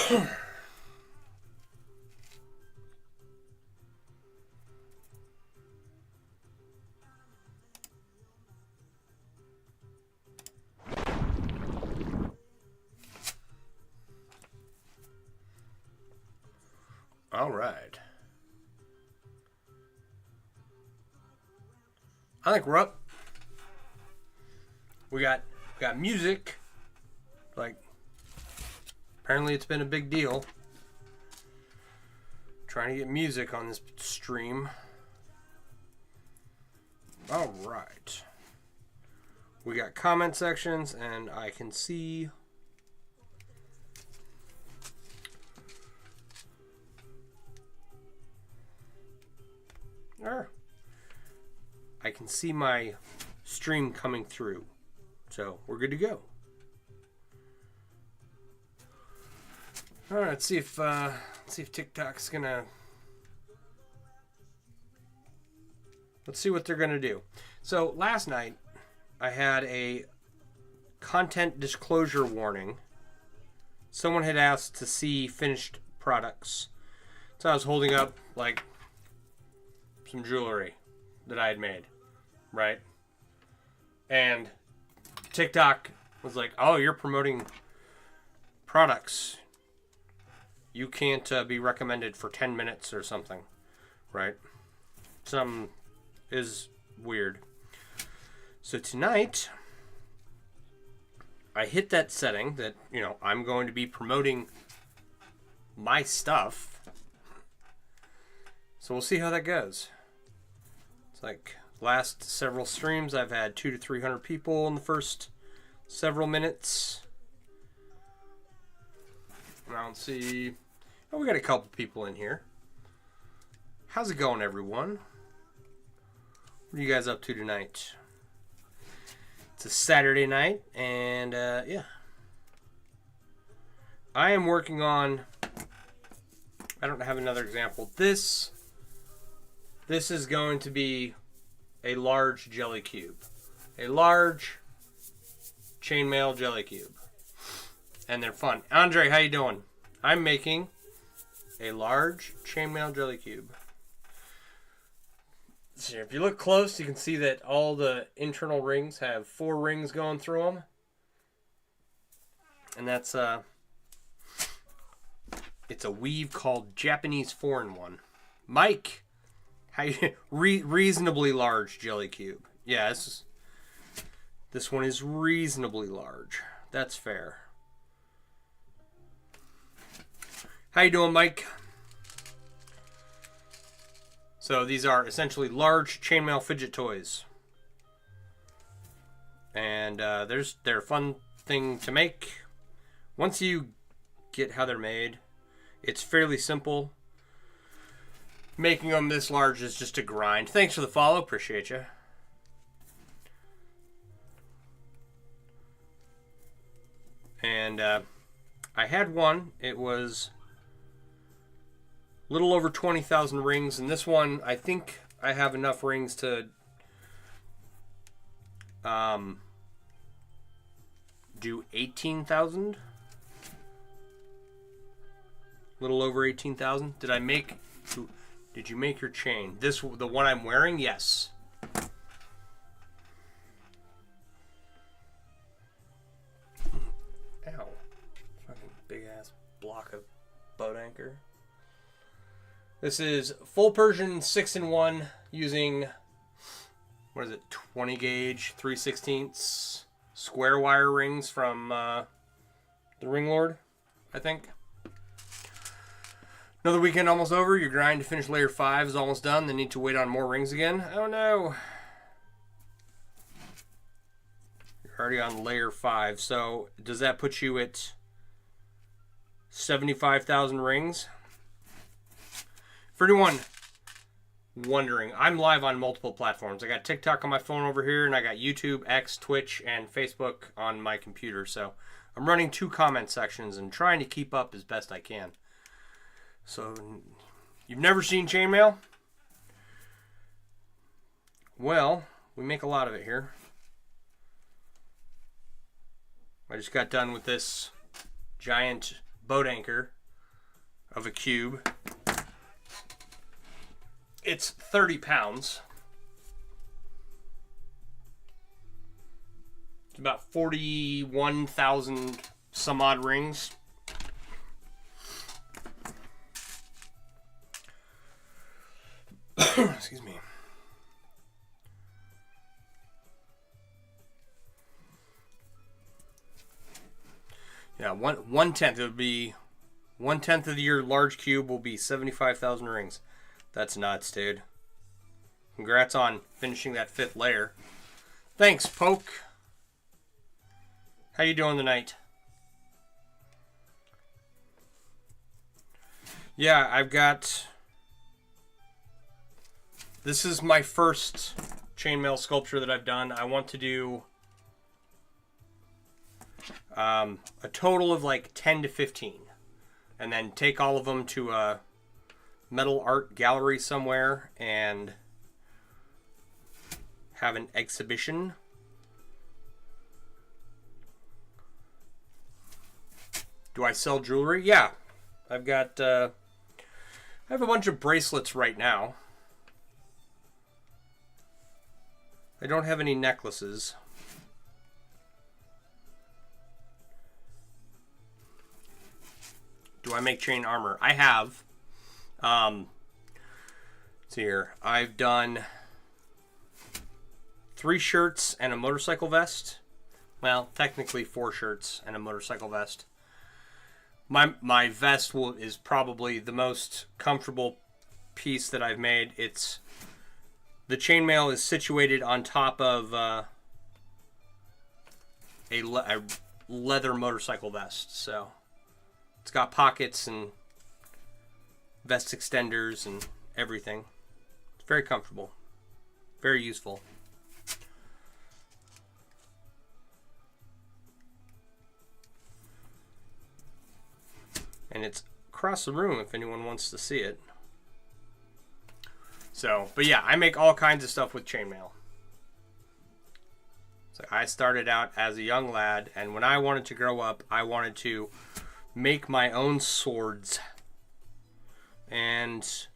All right. I think we're up. We got music. Like, apparently it's been a big deal. Trying to get music on this stream. All right. We got comment sections, and I can see. I can see my stream coming through, so we're good to go. All right, let's see if TikTok's gonna. Let's see what they're gonna do. So last night, I had a content disclosure warning. Someone had asked to see finished products, so I was holding up like some jewelry that I had made, right? And TikTok was like, "Oh, you're promoting products. You can't be recommended for 10 minutes or something," right? Some is weird. So tonight, I hit that setting that, I'm going to be promoting my stuff. So we'll see how that goes. It's like last several streams, I've had 200 to 300 people in the first several minutes. I don't see. Oh, we got a couple people in here. How's it going, everyone? What are you guys up to tonight? It's a Saturday night, and yeah. I am working on. I don't have another example. This is going to be a large jelly cube. A large chainmail jelly cube. And they're fun. Andre, how you doing? I'm making a large chainmail jelly cube. So if you look close, you can see that all the internal rings have 4 rings going through them. And that's it's a weave called Japanese 4-in-1. Mike, how you, reasonably large jelly cube. Yeah, this one is reasonably large. That's fair. How you doing, Mike? So these are essentially large chainmail fidget toys. And they're a fun thing to make. Once you get how they're made, it's fairly simple. Making them this large is just a grind. Thanks for the follow. Appreciate you. And I had one. It was a little over 20,000 rings. And this one, I think I have enough rings to do 18,000. A little over 18,000. Did you make your chain? The one I'm wearing? Yes. Ow. Fucking big ass block of boat anchor. This is full Persian 6-in-1 using, 20 gauge 3/16 square wire rings from the Ring Lord, I think. Another weekend almost over. Your grind to finish layer 5 is almost done. They need to wait on more rings again. Oh no. You're already on layer 5. So does that put you at 75,000 rings? For anyone wondering, I'm live on multiple platforms. I got TikTok on my phone over here, and I got YouTube, X, Twitch, and Facebook on my computer. So I'm running 2 comment sections and trying to keep up as best I can. So, you've never seen chainmail? Well, we make a lot of it here. I just got done with this giant boat anchor of a cube. It's 30 pounds. It's about 41,000 some odd rings. Excuse me. Yeah, one tenth. It would be 1/10 of your large cube will be 75,000 rings. That's nuts, dude. Congrats on finishing that 5th layer. Thanks, Poke. How you doing tonight? Yeah, I've got... This is my first chainmail sculpture that I've done. I want to do a total of like 10 to 15. And then take all of them to a metal art gallery somewhere and have an exhibition. Do I sell jewelry? Yeah. I've got, I have a bunch of bracelets right now. I don't have any necklaces. Do I make chain armor? I have. Let's see here. I've done 3 shirts and a motorcycle vest. Well, technically 4 shirts and a motorcycle vest. My vest is probably the most comfortable piece that I've made. The chainmail is situated on top of a leather motorcycle vest, so it's got pockets and vest extenders and everything. It's very comfortable, very useful. And it's across the room if anyone wants to see it. So, but yeah, I make all kinds of stuff with chainmail. So I started out as a young lad, and when I wanted to grow up, I wanted to make my own swords. And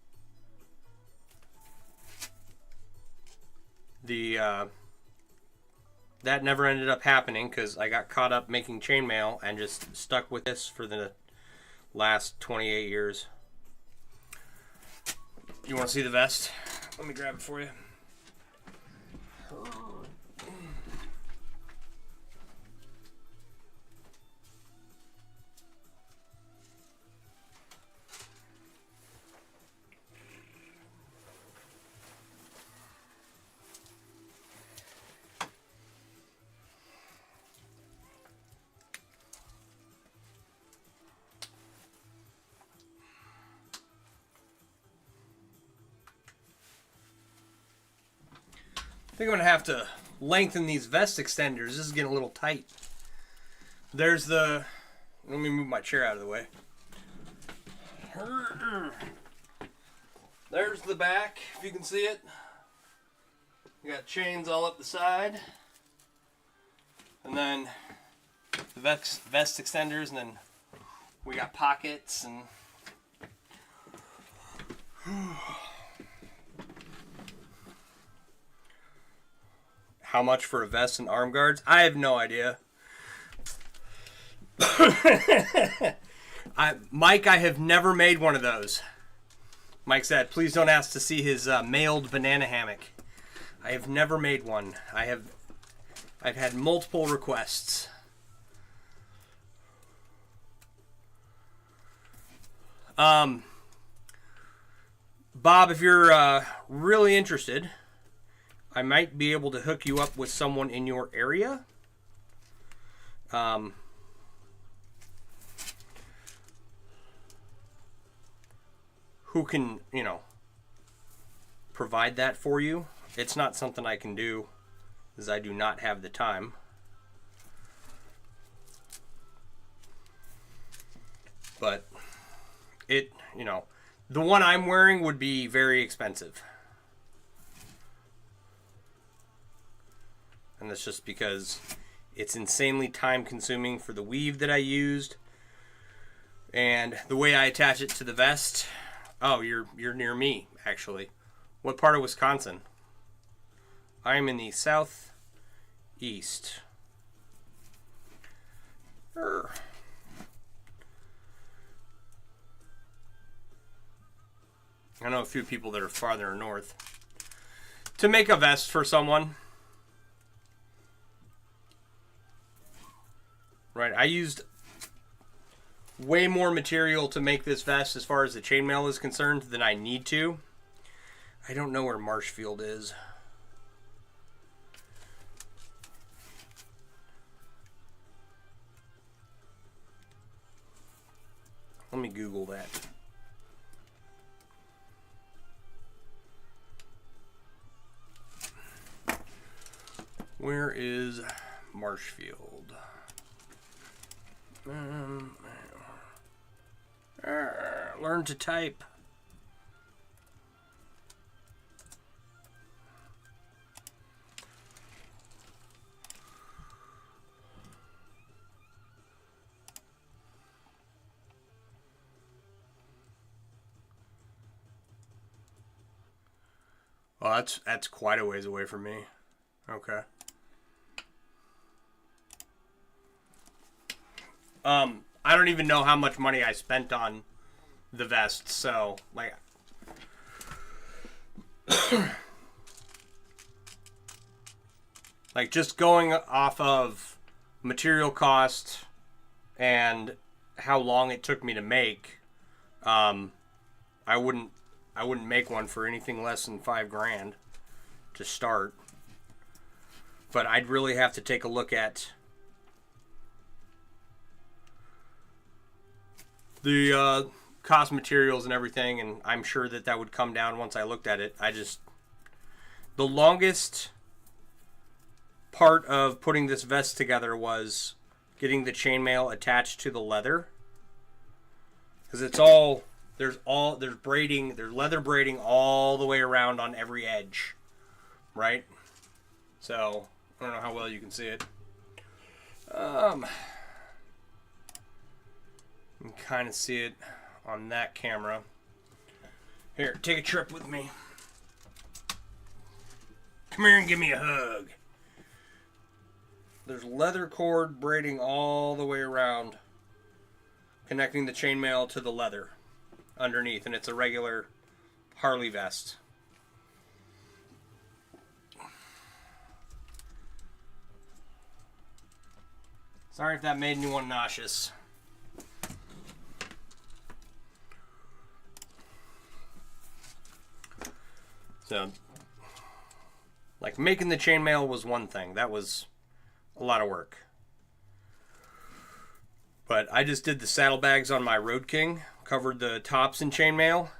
that never ended up happening because I got caught up making chainmail and just stuck with this for the last 28 years. You want to see the vest? Let me grab it for you. I think I'm going to have to lengthen these vest extenders. This is getting a little tight. There's the... Let me move my chair out of the way. There's the back, if you can see it. You got chains all up the side. And then the vest extenders, and then we got pockets and... How much for a vest and arm guards? I have no idea. Mike, I have never made one of those. Mike said, please don't ask to see his mailed banana hammock. I have never made one. I've had multiple requests. Bob, if you're really interested, I might be able to hook you up with someone in your area. Who can, provide that for you. It's not something I can do, as I do not have the time. But the one I'm wearing would be very expensive. And that's just because it's insanely time consuming for the weave that I used. And the way I attach it to the vest, oh, you're near me, actually. What part of Wisconsin? I'm in the southeast. I know a few people that are farther north. To make a vest for someone, right, I used way more material to make this vest as far as the chainmail is concerned than I need to. I don't know where Marshfield is. Let me Google that. Where is Marshfield? Learn to type. Well, that's quite a ways away from me. Okay. I don't even know how much money I spent on the vest, so like like just going off of material cost and how long it took me to make, I wouldn't make one for anything less than $5,000 to start. But I'd really have to take a look at the cost materials and everything, and I'm sure that would come down once I looked at it. The longest part of putting this vest together was getting the chainmail attached to the leather, because there's leather braiding all the way around on every edge, right? So I don't know how well you can see it. You can kind of see it on that camera. Here, take a trip with me. Come here and give me a hug. There's leather cord braiding all the way around, connecting the chainmail to the leather underneath, and it's a regular Harley vest. Sorry if that made anyone nauseous. So, like, making the chainmail was one thing. That was a lot of work. But I just did the saddlebags on my Road King, covered the tops in chainmail,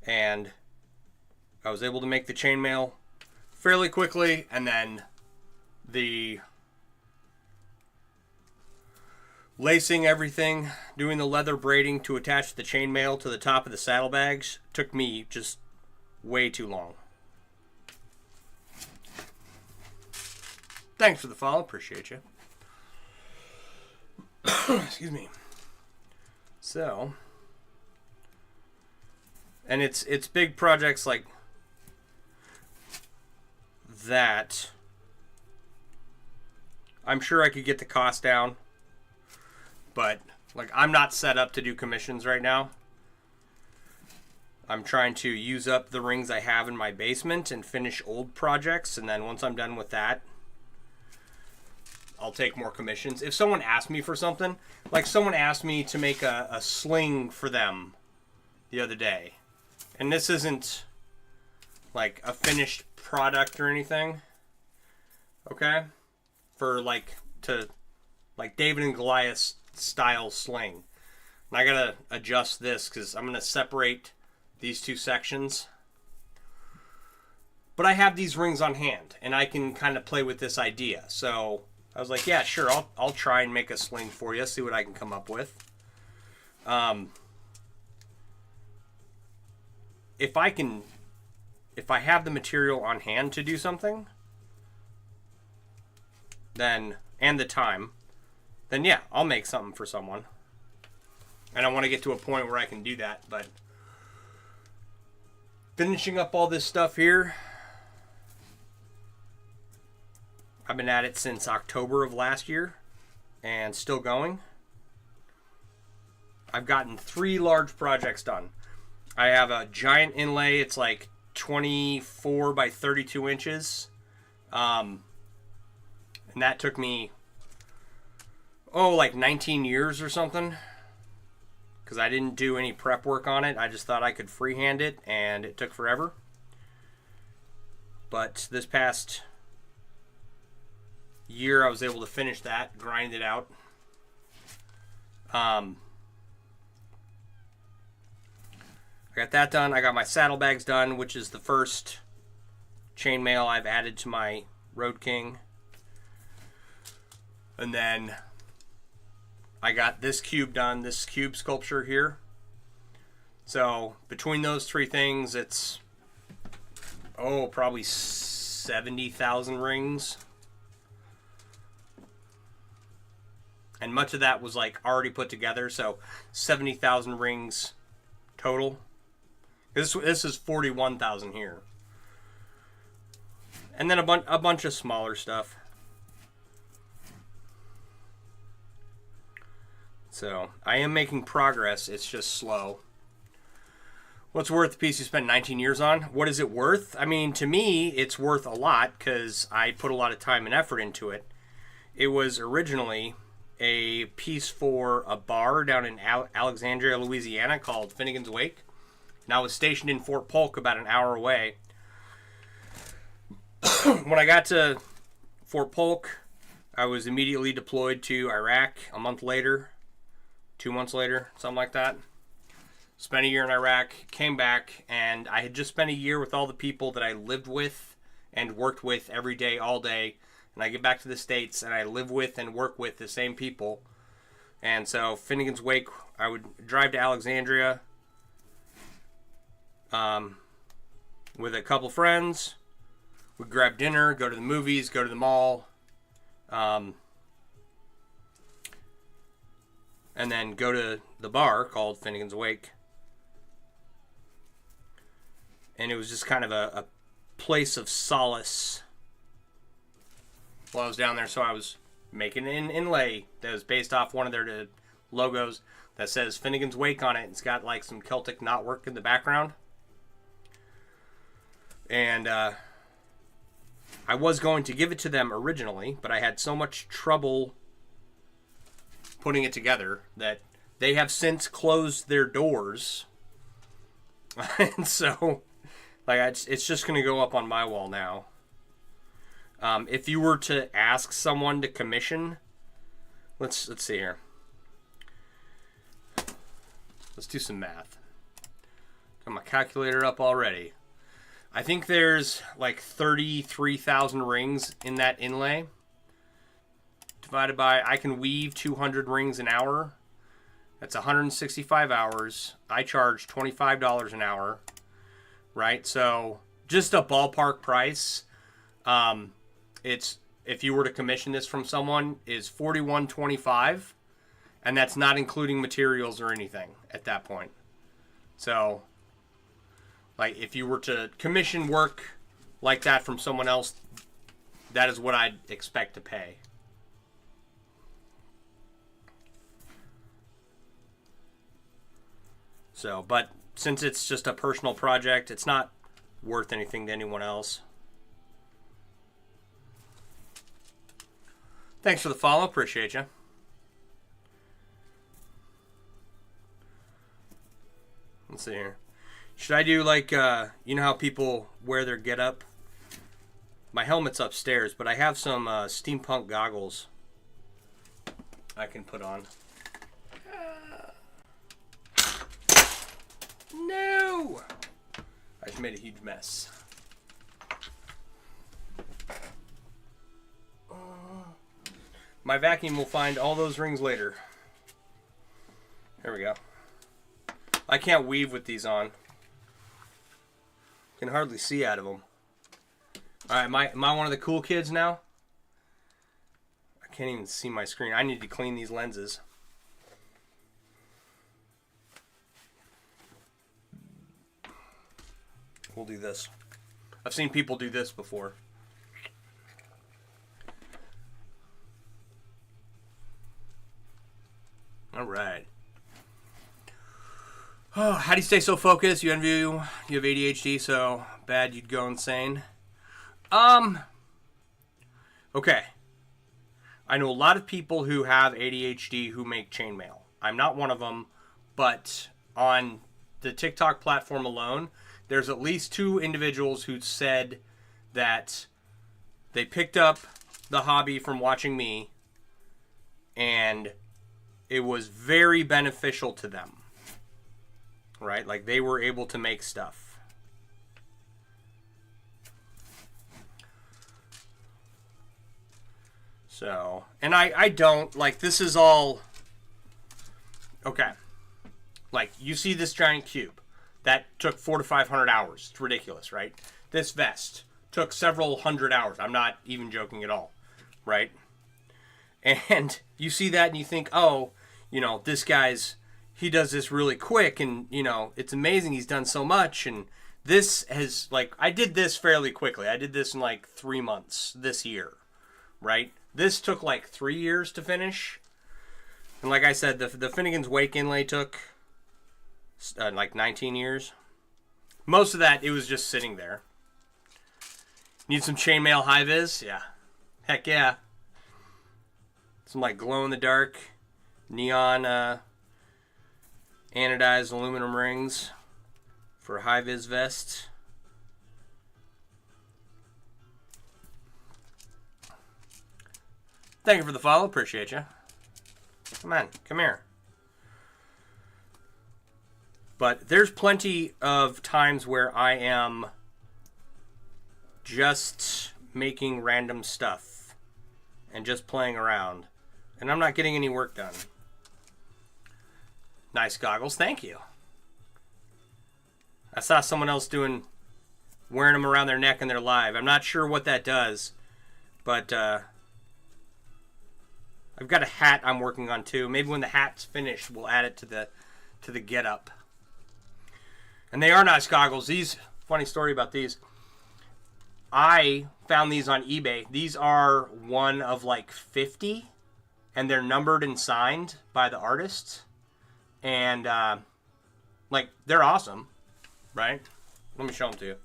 and I was able to make the chainmail fairly quickly, and then the lacing everything, doing the leather braiding to attach the chainmail to the top of the saddlebags took me just way too long. Thanks for the follow. Appreciate you. Excuse me. So, and it's big projects like that. I'm sure I could get the cost down, but like I'm not set up to do commissions right now. I'm trying to use up the rings I have in my basement and finish old projects, and then once I'm done with that, I'll take more commissions. If someone asks me for something, like someone asked me to make a sling for them the other day, and this isn't like a finished product or anything, okay? For like David and Goliath style sling. And I gotta adjust this because I'm gonna separate these two sections. But I have these rings on hand, and I can kind of play with this idea. So I was like, yeah, sure, I'll try and make a sling for you, see what I can come up with. If I have the material on hand to do something, then, and the time, then yeah, I'll make something for someone. And I want to get to a point where I can do that. But finishing up all this stuff here, I've been at it since October of last year and still going. I've gotten 3 large projects done. I have a giant inlay. It's like 24 by 32 inches. And that took me, like 19 years or something. Because I didn't do any prep work on it. I just thought I could freehand it, and it took forever. But this past year, I was able to finish that, grind it out. I got that done. I got my saddlebags done, which is the first chainmail I've added to my Road King. And then I got this cube done, this cube sculpture here. So between those 3 things, it's, probably 70,000 rings. And much of that was like already put together, so 70,000 rings total. This is 41,000 here. And then a bunch of smaller stuff. So, I am making progress. It's just slow. What's worth the piece you spent 19 years on? What is it worth? I mean, to me, it's worth a lot because I put a lot of time and effort into it. It was originally a piece for a bar down in Alexandria, Louisiana called Finnegan's Wake. And I was stationed in Fort Polk about an hour away. When I got to Fort Polk, I was immediately deployed to Iraq a month later. 2 months later, something like that. Spent a year in Iraq, came back, and I had just spent a year with all the people that I lived with and worked with every day, all day. And I get back to the States, and I live with and work with the same people. And so, Finnegan's Wake, I would drive to Alexandria with a couple friends. We'd grab dinner, go to the movies, go to the mall. And then go to the bar called Finnegan's Wake. And it was just kind of a place of solace while I was down there. So I was making an inlay that was based off one of their logos that says Finnegan's Wake on it. It's got like some Celtic knotwork in the background. And I was going to give it to them originally, but I had so much trouble putting it together that they have since closed their doors. And so, like, it's just going to go up on my wall now. If you were to ask someone to commission, let's see here. Let's do some math. Got my calculator up already. I think there's like 33,000 rings in that inlay. Divided by, I can weave 200 rings an hour. That's 165 hours. I charge $25 an hour. Right? So, just a ballpark price. It's, if you were to commission this from someone, is $41.25. And that's not including materials or anything at that point. So, like, if you were to commission work like that from someone else, that is what I'd expect to pay. So, but since it's just a personal project, it's not worth anything to anyone else. Thanks for the follow. Appreciate you. Let's see here. Should I do like, you know how people wear their get-up? My helmet's upstairs, but I have some steampunk goggles I can put on. No! I just made a huge mess. My vacuum will find all those rings later. There we go. I can't weave with these on. Can hardly see out of them. Alright, am I one of the cool kids now? I can't even see my screen. I need to clean these lenses. do this. I've seen people do this before. All right. Oh, how do you stay so focused? You have ADHD, so bad you'd go insane. Okay. I know a lot of people who have ADHD who make chainmail. I'm not one of them, but on the TikTok platform alone, there's at least 2 individuals who said that they picked up the hobby from watching me and it was very beneficial to them. Right? Like they were able to make stuff. So, and I don't, like, this is all, okay. Like, you see this giant cube. That took 400 to 500 hours. It's ridiculous, right? This vest took several hundred hours. I'm not even joking at all, right? And you see that and you think, oh, you know, this guy's, he does this really quick and, you know, it's amazing. He's done so much. And this has, like, I did this fairly quickly. I did this in like 3 months this year, right? This took like 3 years to finish. And like I said, the Finnegan's Wake inlay took like 19 years. Most of that, it was just sitting there. Need some chainmail high vis? Yeah. Heck yeah. Some like glow-in-the-dark neon anodized aluminum rings for high vis vests. Thank you for the follow. Appreciate you. Come on. Come here. But there's plenty of times where I am just making random stuff and just playing around. And I'm not getting any work done. Nice goggles. Thank you. I saw someone else wearing them around their neck and they're live. I'm not sure what that does. But I've got a hat I'm working on too. Maybe when the hat's finished, we'll add it to the get-up. And they are nice goggles. These, funny story about these. I found these on eBay. These are one of like 50, and they're numbered and signed by the artist. And like they're awesome, right? Let me show them to you.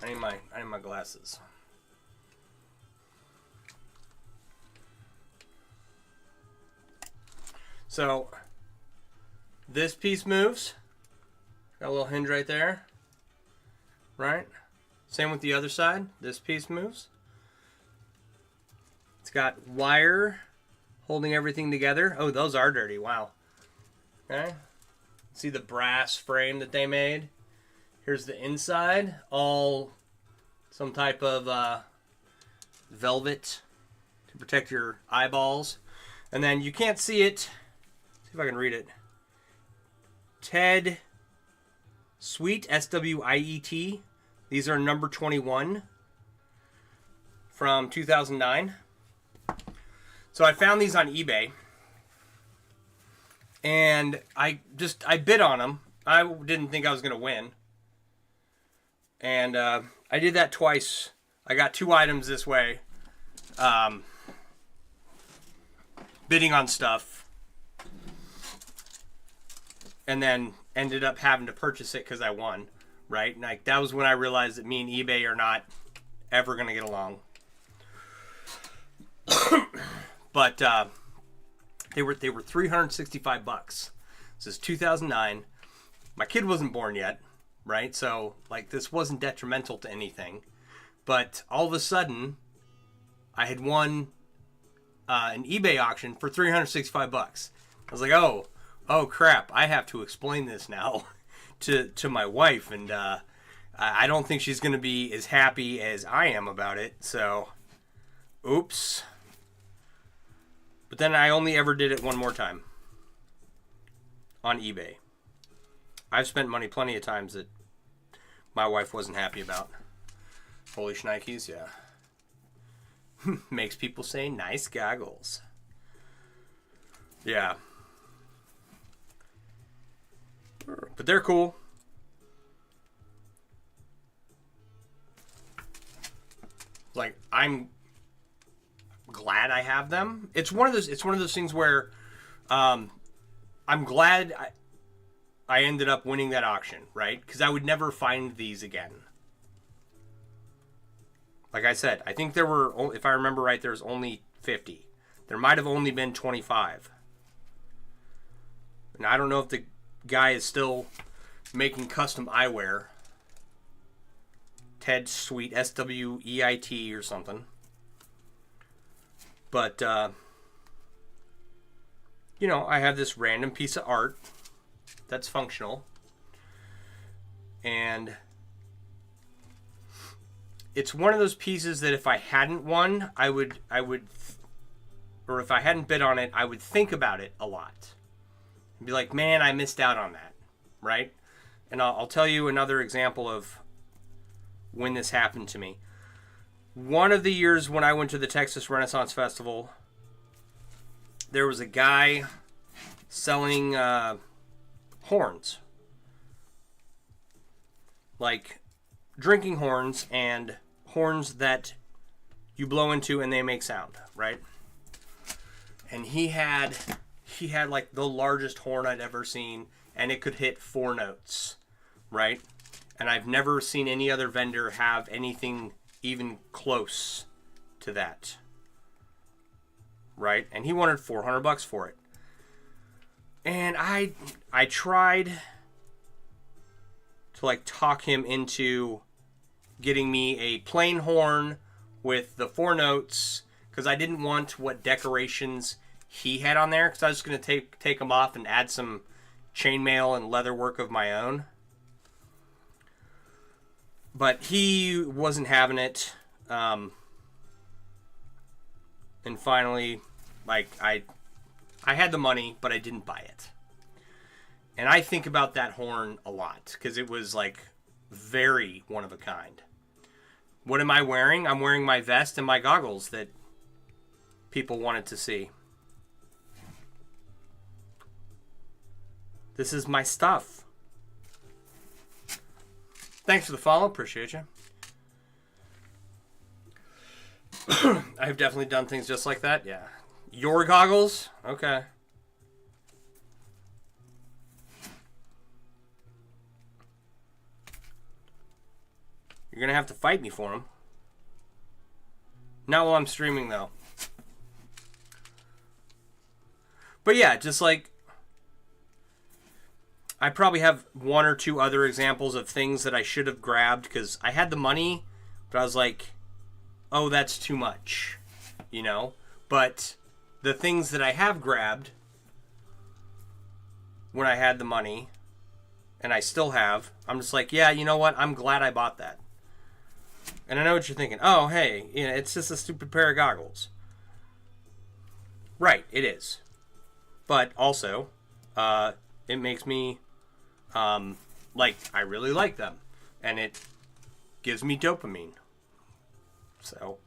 I need my glasses. So this piece moves. Got a little hinge right there. Right? Same with the other side. This piece moves. It's got wire holding everything together. Oh, those are dirty. Wow. Okay. See the brass frame that they made? Here's the inside. All some type of velvet to protect your eyeballs. And then you can't see it. See if I can read it. Ted Sweet, S-W-I-E-T. These are number 21 from 2009. So I found these on eBay. And I bid on them. I didn't think I was going to win. And I did that twice. I got 2 items this way. Bidding on stuff. And then ended up having to purchase it because I won, right? And like that was when I realized that me and eBay are not ever going to get along. But they were $365. This is 2009. My kid wasn't born yet, right? So like this wasn't detrimental to anything. But all of a sudden, I had won an eBay auction for $365. I was like, oh crap, I have to explain this now to my wife, and I don't think she's going to be as happy as I am about it, so oops. But then I only ever did it one more time on eBay. I've spent money plenty of times that my wife wasn't happy about. Holy shnikes, yeah. Makes people say nice goggles. Yeah. But they're cool. Like, I'm glad I have them. It's one of those things where I'm glad I ended up winning that auction, right? Because I would never find these again. Like I said, I think there were, if I remember right, there was only 50. There might have only been 25. And I don't know if the guy is still making custom eyewear. Ted Sweet, SWEIT or something. But, you know, I have this random piece of art that's functional. And it's one of those pieces that if I hadn't won, I would, or if I hadn't bid on it, I would think about it a lot. And be like, man, I missed out on that, right? And I'll tell you another example of when this happened to me. One of the years when I went to the Texas Renaissance Festival, there was a guy selling horns. Like drinking horns and horns that you blow into and they make sound, right? And he had like the largest horn I'd ever seen, and it could hit 4 notes, right? And I've never seen any other vendor have anything even close to that, right? And he wanted $400 for it. And I tried to like talk him into getting me a plain horn with the 4 notes, because I didn't want what decorations he had on there, because I was going to take them off and add some chainmail and leather work of my own. But he wasn't having it. And finally, like, I had the money, but I didn't buy it. And I think about that horn a lot, because it was, like, very one of a kind. What am I wearing? I'm wearing my vest and my goggles that people wanted to see. This is my stuff. Thanks for the follow. Appreciate you. I've definitely done things just like that. Yeah. Your goggles? Okay. You're going to have to fight me for them. Not while I'm streaming, though. But yeah, just like, I probably have 1 or 2 other examples of things that I should have grabbed because I had the money, but I was like, oh, that's too much, you know? But the things that I have grabbed when I had the money, and I still have, I'm just like, yeah, you know what? I'm glad I bought that. And I know what you're thinking. Oh, hey, you know, it's just a stupid pair of goggles. Right, it is. But also, it makes me, like, I really like them. And it gives me dopamine. So.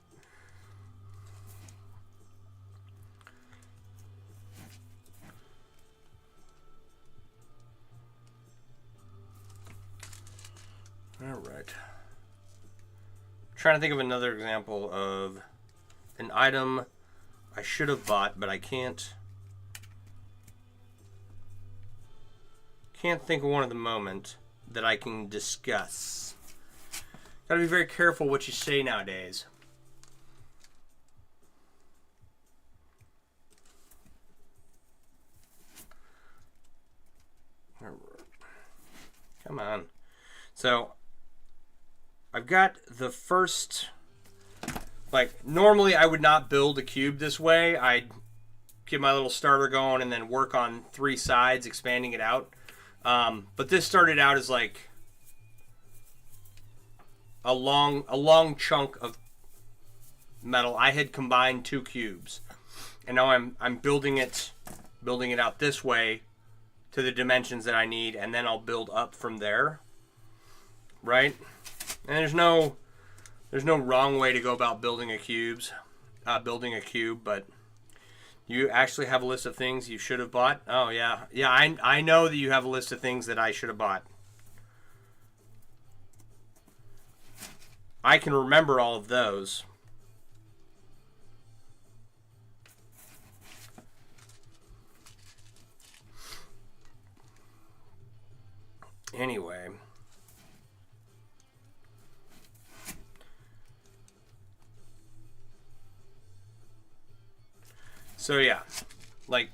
All right. Trying to think of another example of an item I should have bought, but I can't think of one at the moment that I can discuss. Gotta be very careful what you say nowadays. Come on. So I've got the first, like, normally I would not build a cube this way. I'd get my little starter going and then work on 3 sides, expanding it out. But this started out as like a long chunk of metal. I had combined 2 cubes, and now I'm building it out this way to the dimensions that I need, and then I'll build up from there. Right? And there's no wrong way to go about building a cube, but You actually have a list of things you should have bought? Oh, yeah. Yeah, I know that you have a list of things that I should have bought. I can remember all of those. Anyway. So yeah, like,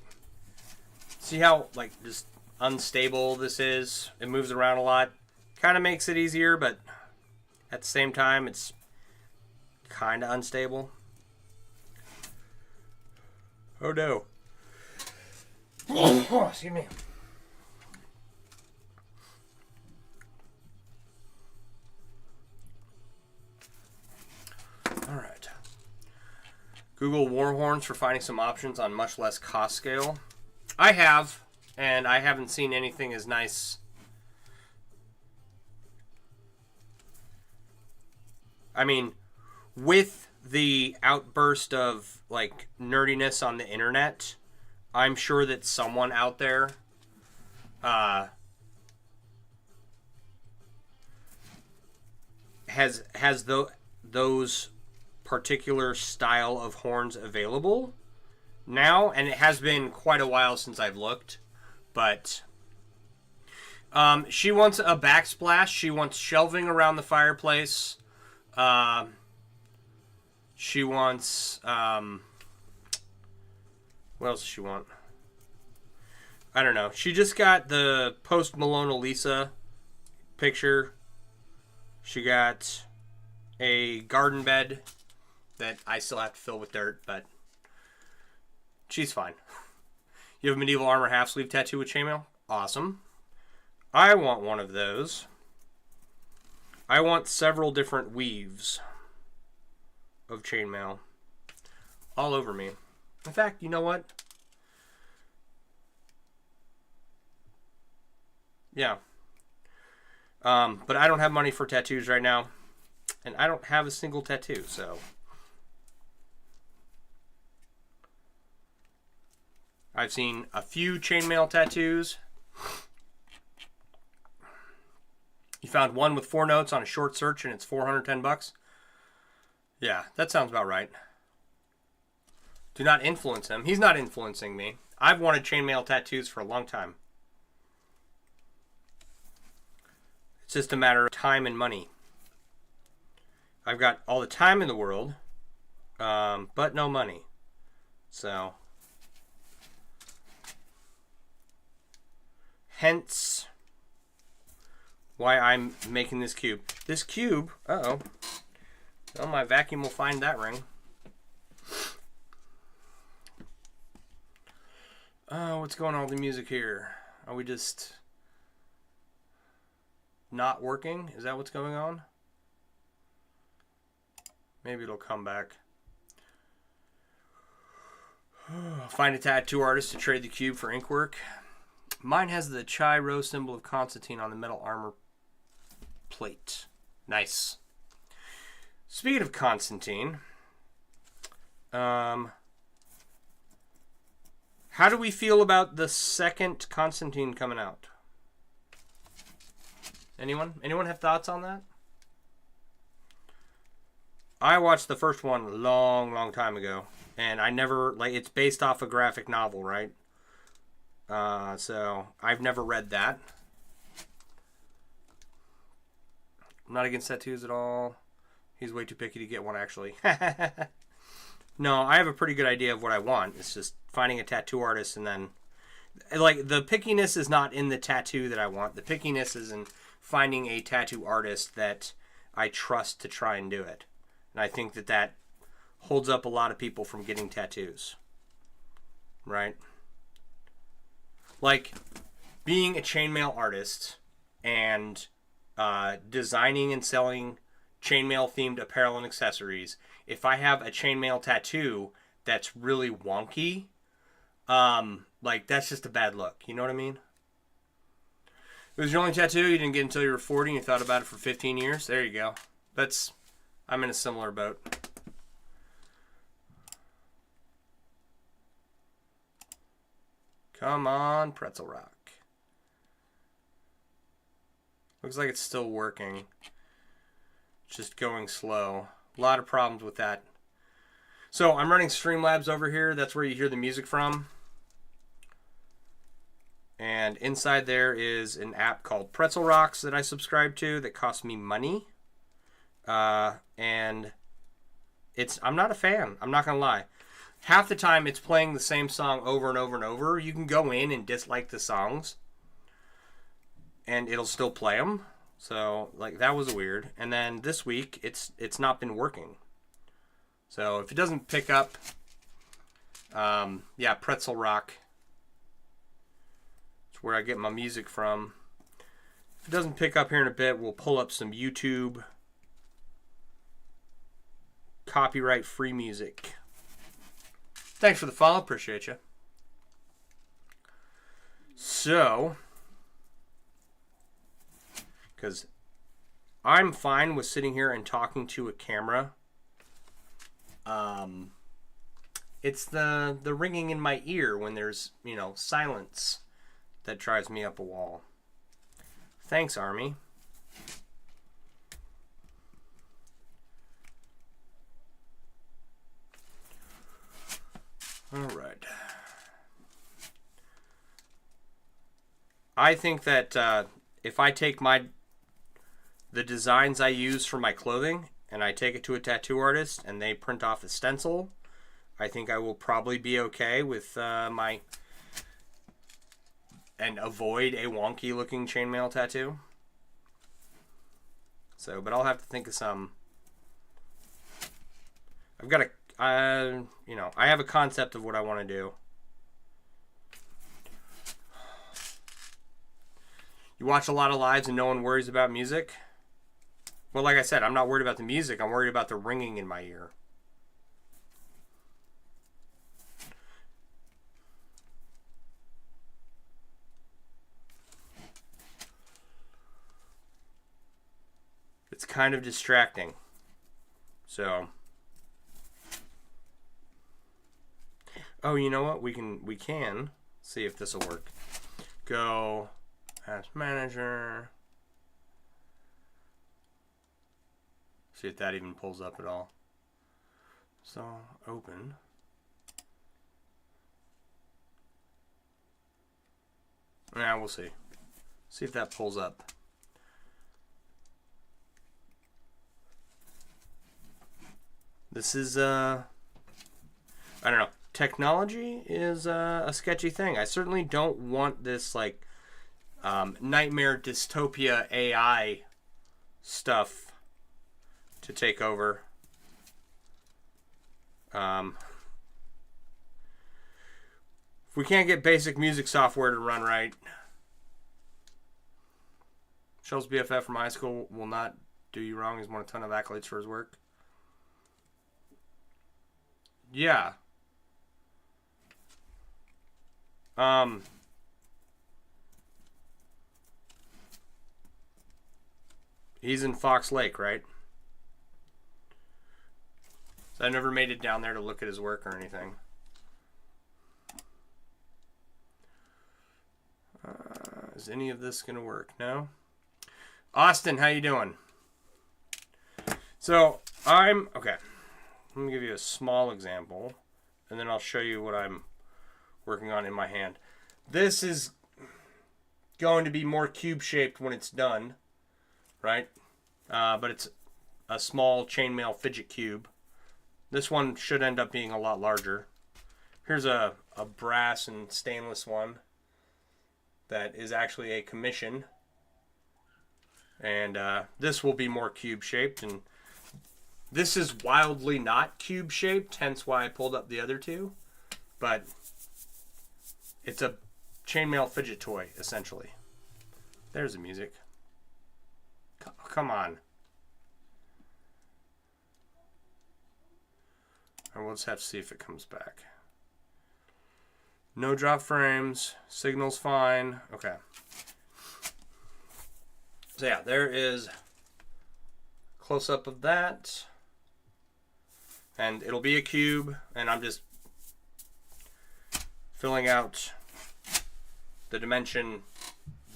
see how like just unstable this is? It moves around a lot. Kind of makes it easier, but at the same time, it's kind of unstable. Oh no. Oh, excuse me. All right. Google war horns for finding some options on much less cost scale. I have, and I haven't seen anything as nice. I mean, with the outburst of like nerdiness on the internet, I'm sure that someone out there has those particular style of horns available now, and it has been quite a while since I've looked, but she wants a backsplash. She wants shelving around the fireplace. She wants what else does she want? I don't know. She just got the post Mona Lisa picture. She got a garden bed that I still have to fill with dirt, but she's fine. You have a medieval armor half sleeve tattoo with chainmail? Awesome. I want one of those. I want several different weaves of chainmail all over me. In fact, you know what? Yeah. But I don't have money for tattoos right now, and I don't have a single tattoo, so I've seen a few chainmail tattoos. You found one with 4 notes on a short search and it's $410. Yeah, that sounds about right. Do not influence him. He's not influencing me. I've wanted chainmail tattoos for a long time. It's just a matter of time and money. I've got all the time in the world, but no money. So, hence why I'm making this cube. This cube, well, my vacuum will find that ring. Oh, what's going on with the music here? Are we just not working? Is that what's going on? Maybe it'll come back. Find a tattoo artist to trade the cube for ink work. Mine has the Chai Rose symbol of Constantine on the metal armor plate. Nice. Speaking of Constantine, how do we feel about the second Constantine coming out? Anyone? Anyone have thoughts on that? I watched the first one a long time ago, and I never, like, it's based off a graphic novel, right? So I've never read that. I'm not against tattoos at all. He's way too picky to get one, actually. No, I have a pretty good idea of what I want. It's just finding a tattoo artist, and then, like, the pickiness is not in the tattoo that I want. The pickiness is in finding a tattoo artist that I trust to try and do it. And I think that that holds up a lot of people from getting tattoos. Right? Like, being a chainmail artist and designing and selling chainmail themed apparel and accessories, if I have a chainmail tattoo that's really wonky, like, that's just a bad look. You know what I mean? It was your only tattoo you didn't get until you were 40 and you thought about it for 15 years? There you go. I'm in a similar boat. Come on, Pretzel Rock. Looks like it's still working. Just going slow. A lot of problems with that. So I'm running Streamlabs over here. That's where you hear the music from. And inside there is an app called Pretzel Rocks that I subscribe to that costs me money. And I'm not a fan. I'm not going to lie. Half the time it's playing the same song over and over and over. You can go in and dislike the songs, and it'll still play them. So, like, that was weird. And then this week, it's not been working. So, if it doesn't pick up, yeah, Pretzel Rock. It's where I get my music from. If it doesn't pick up here in a bit, we'll pull up some YouTube copyright-free music. Thanks for the follow. Appreciate you. So, because I'm fine with sitting here and talking to a camera. It's the ringing in my ear when there's, silence that drives me up a wall. Thanks, Army. All right. I think that if I take the designs I use for my clothing and I take it to a tattoo artist and they print off a stencil, I think I will probably be okay with and avoid a wonky looking chainmail tattoo. So, but I'll have to think of some. I've got I have a concept of what I want to do. You watch a lot of lives and no one worries about music? Well, like I said, I'm not worried about the music. I'm worried about the ringing in my ear. It's kind of distracting. So, oh, you know what? We can see if this will work. Go Ask Manager. See if that even pulls up at all. So, open. Yeah, we'll see. See if that pulls up. This is, I don't know. Technology is a sketchy thing. I certainly don't want this, like, nightmare dystopia AI stuff to take over. If we can't get basic music software to run right, Shell's BFF from high school will not do you wrong. He's won a ton of accolades for his work. Yeah. He's in Fox Lake, right? So I never made it down there to look at his work or anything. Is any of this gonna work? No. Austin, how you doing? So okay. Let me give you a small example, and then I'll show you what I'm working on in my hand. This is going to be more cube-shaped when it's done, right? But it's a small chainmail fidget cube. This one should end up being a lot larger. Here's a brass and stainless one that is actually a commission. And this will be more cube-shaped, and this is wildly not cube-shaped, hence why I pulled up the other two. But it's a chainmail fidget toy, essentially. There's the music. Come on. And we'll just have to see if it comes back. No drop frames. Signal's fine. Okay. So yeah, there is close-up of that. And it'll be a cube, and I'm just filling out the dimension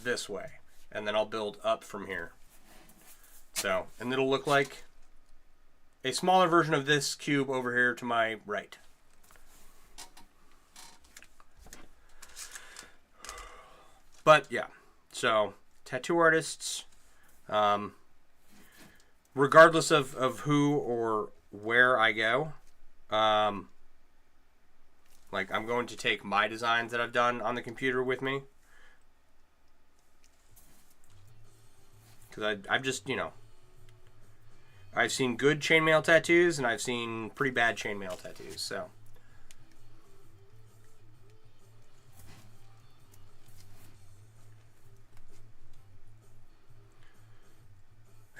this way, and then I'll build up from here. So, and it'll look like a smaller version of this cube over here to my right. But yeah, so tattoo artists, regardless of who or where I go, like I'm going to take my designs that I've done on the computer with me. Because I've just, you know, I've seen good chainmail tattoos and I've seen pretty bad chainmail tattoos, so.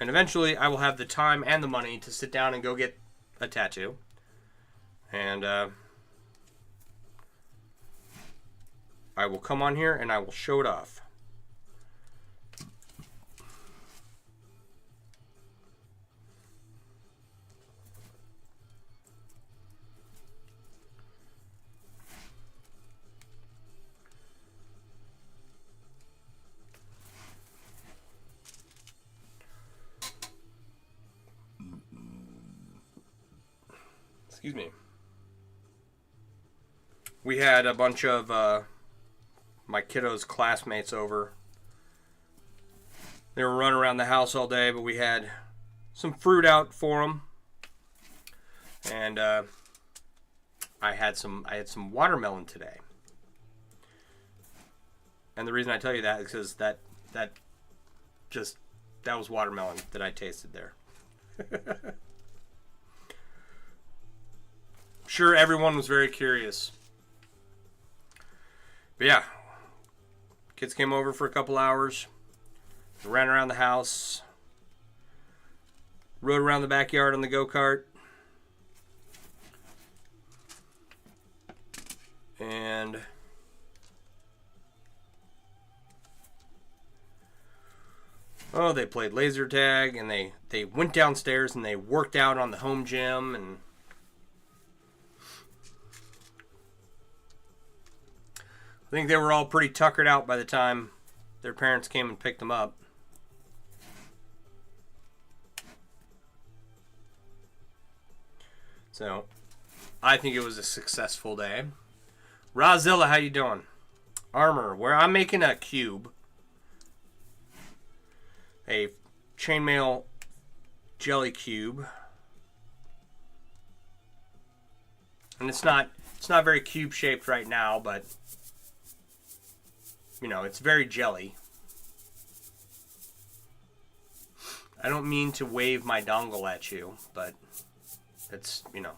And eventually I will have the time and the money to sit down and go get a tattoo. And I will come on here and I will show it off. Excuse me. We had a bunch of my kiddos' classmates over. They were running around the house all day, but we had some fruit out for them, and I had some watermelon today. And the reason I tell you that is because that was watermelon that I tasted there. Sure, everyone was very curious. But yeah, kids came over for a couple hours, ran around the house, rode around the backyard on the go-kart, and they played laser tag, and they went downstairs and they worked out on the home gym, and I think they were all pretty tuckered out by the time their parents came and picked them up. So, I think it was a successful day. Rozilla, how you doing? Armor, where I'm making a cube. A chainmail jelly cube. And it's not very cube shaped right now, but you know, it's very jelly. I don't mean to wave my dongle at you, but it's, you know.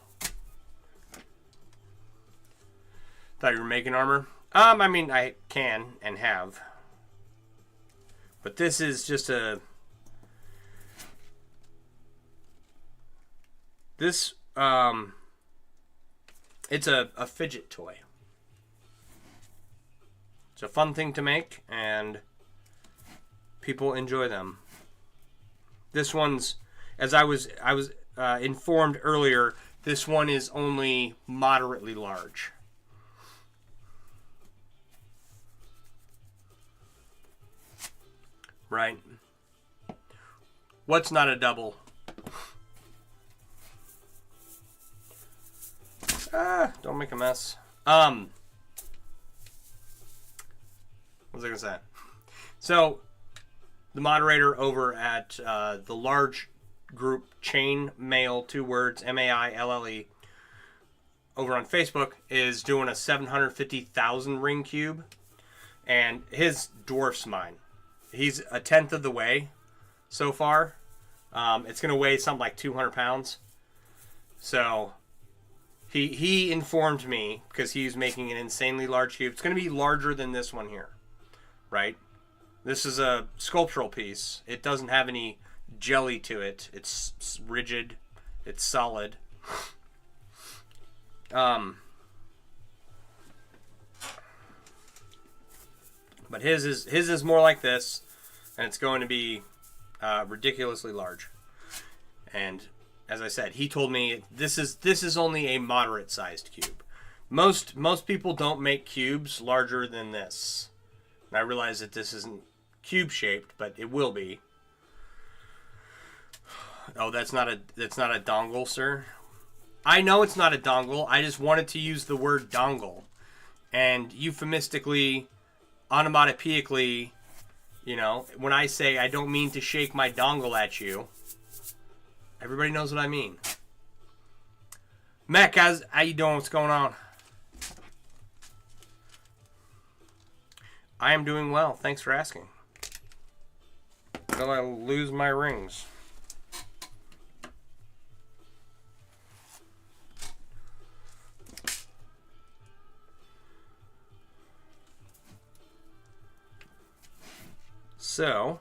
Thought you were making armor? I mean, I can and have. But this is just it's a fidget toy. It's a fun thing to make, and people enjoy them. This one's, as I was informed earlier, this one is only moderately large. Right? What's not a double? Don't make a mess. What was I going to say? So, the moderator over at the large group Chainmail, 2 words, MAILLE, over on Facebook, is doing a 750,000 ring cube, and his dwarfs mine. He's a tenth of the way so far. It's going to weigh something like 200 pounds. So, he informed me, because he's making an insanely large cube. It's going to be larger than this one here. Right? This is a sculptural piece. It doesn't have any jelly to it. It's rigid. It's solid. But his is more like this, and it's going to be ridiculously large. And as I said, he told me this is only a moderate sized cube. Most people don't make cubes larger than this. And I realize that this isn't cube shaped, but it will be. Oh, that's not a dongle, sir. I know it's not a dongle. I just wanted to use the word dongle. And euphemistically, onomatopoeically, you know, when I say I don't mean to shake my dongle at you, everybody knows what I mean. Mac, how you doing? What's going on? I am doing well. Thanks for asking. Until I lose my rings. So,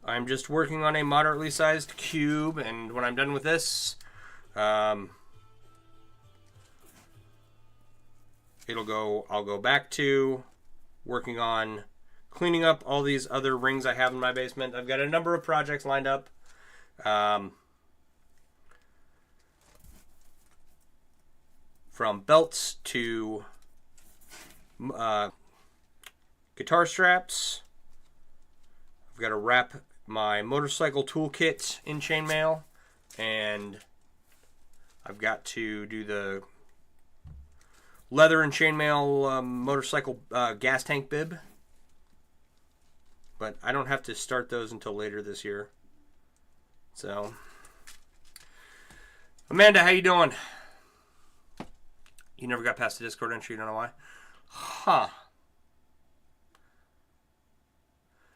I'm just working on a moderately sized cube, and when I'm done with this, I'll go back to working on cleaning up all these other rings I have in my basement. I've got a number of projects lined up. From belts to guitar straps. I've got to wrap my motorcycle toolkit in chainmail, and I've got to do the leather and chainmail motorcycle gas tank bib. But I don't have to start those until later this year. So, Amanda, how you doing? You never got past the Discord entry, you don't know why? Huh.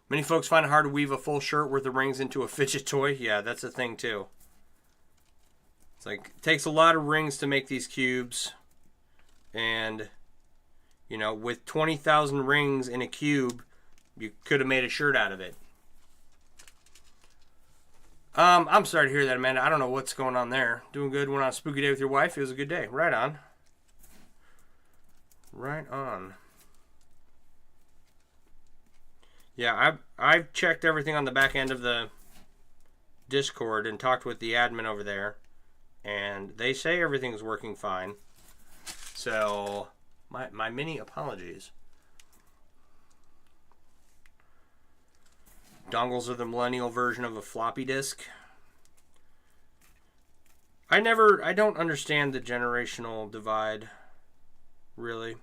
Many folks find it hard to weave a full shirt worth of rings into a fidget toy. Yeah, that's a thing too. It's like, it takes a lot of rings to make these cubes. And, you know, with 20,000 rings in a cube, you could have made a shirt out of it. I'm sorry to hear that, Amanda. I don't know what's going on there. Doing good. Went on a spooky day with your wife. It was a good day. Right on. Right on. Yeah, I've checked everything on the back end of the Discord and talked with the admin over there, and they say everything's working fine. So, my mini apologies. Dongles are the millennial version of a floppy disk. I don't understand the generational divide, really.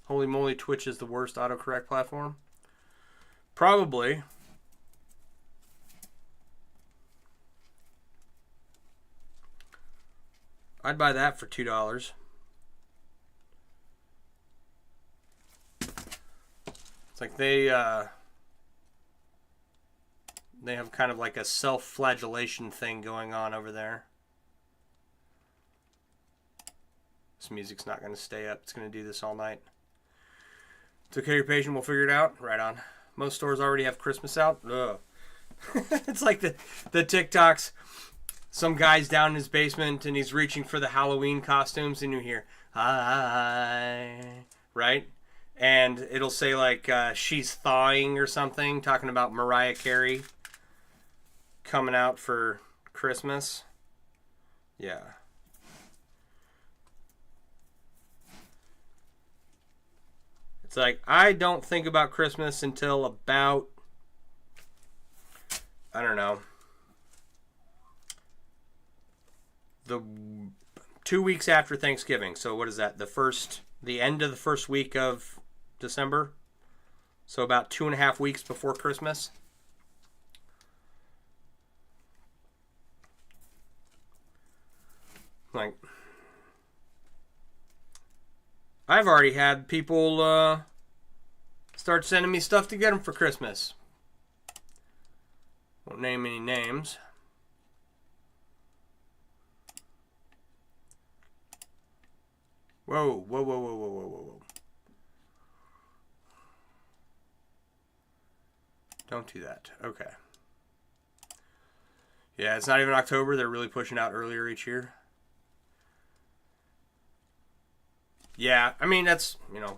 Holy moly, Twitch is the worst autocorrect platform? Probably. I'd buy that for $2. It's like they have kind of like a self-flagellation thing going on over there. This music's not going to stay up. It's going to do this all night. It's okay, you're patient. We'll figure it out. Right on. Most stores already have Christmas out. Ugh. It's like the TikToks. Some guy's down in his basement and he's reaching for the Halloween costumes, and you hear, hi, right? And it'll say like, she's thawing or something, talking about Mariah Carey coming out for Christmas. Yeah. It's like, I don't think about Christmas until about, I don't know, the 2 weeks after Thanksgiving. So what is that? The end of the first week of December. So about 2.5 weeks before Christmas. Like, I've already had people start sending me stuff to get them for Christmas. Won't name any names. Whoa, whoa, whoa, whoa, whoa, whoa, whoa. Don't do that. Okay. Yeah, it's not even October. They're really pushing out earlier each year. Yeah, I mean, that's, you know,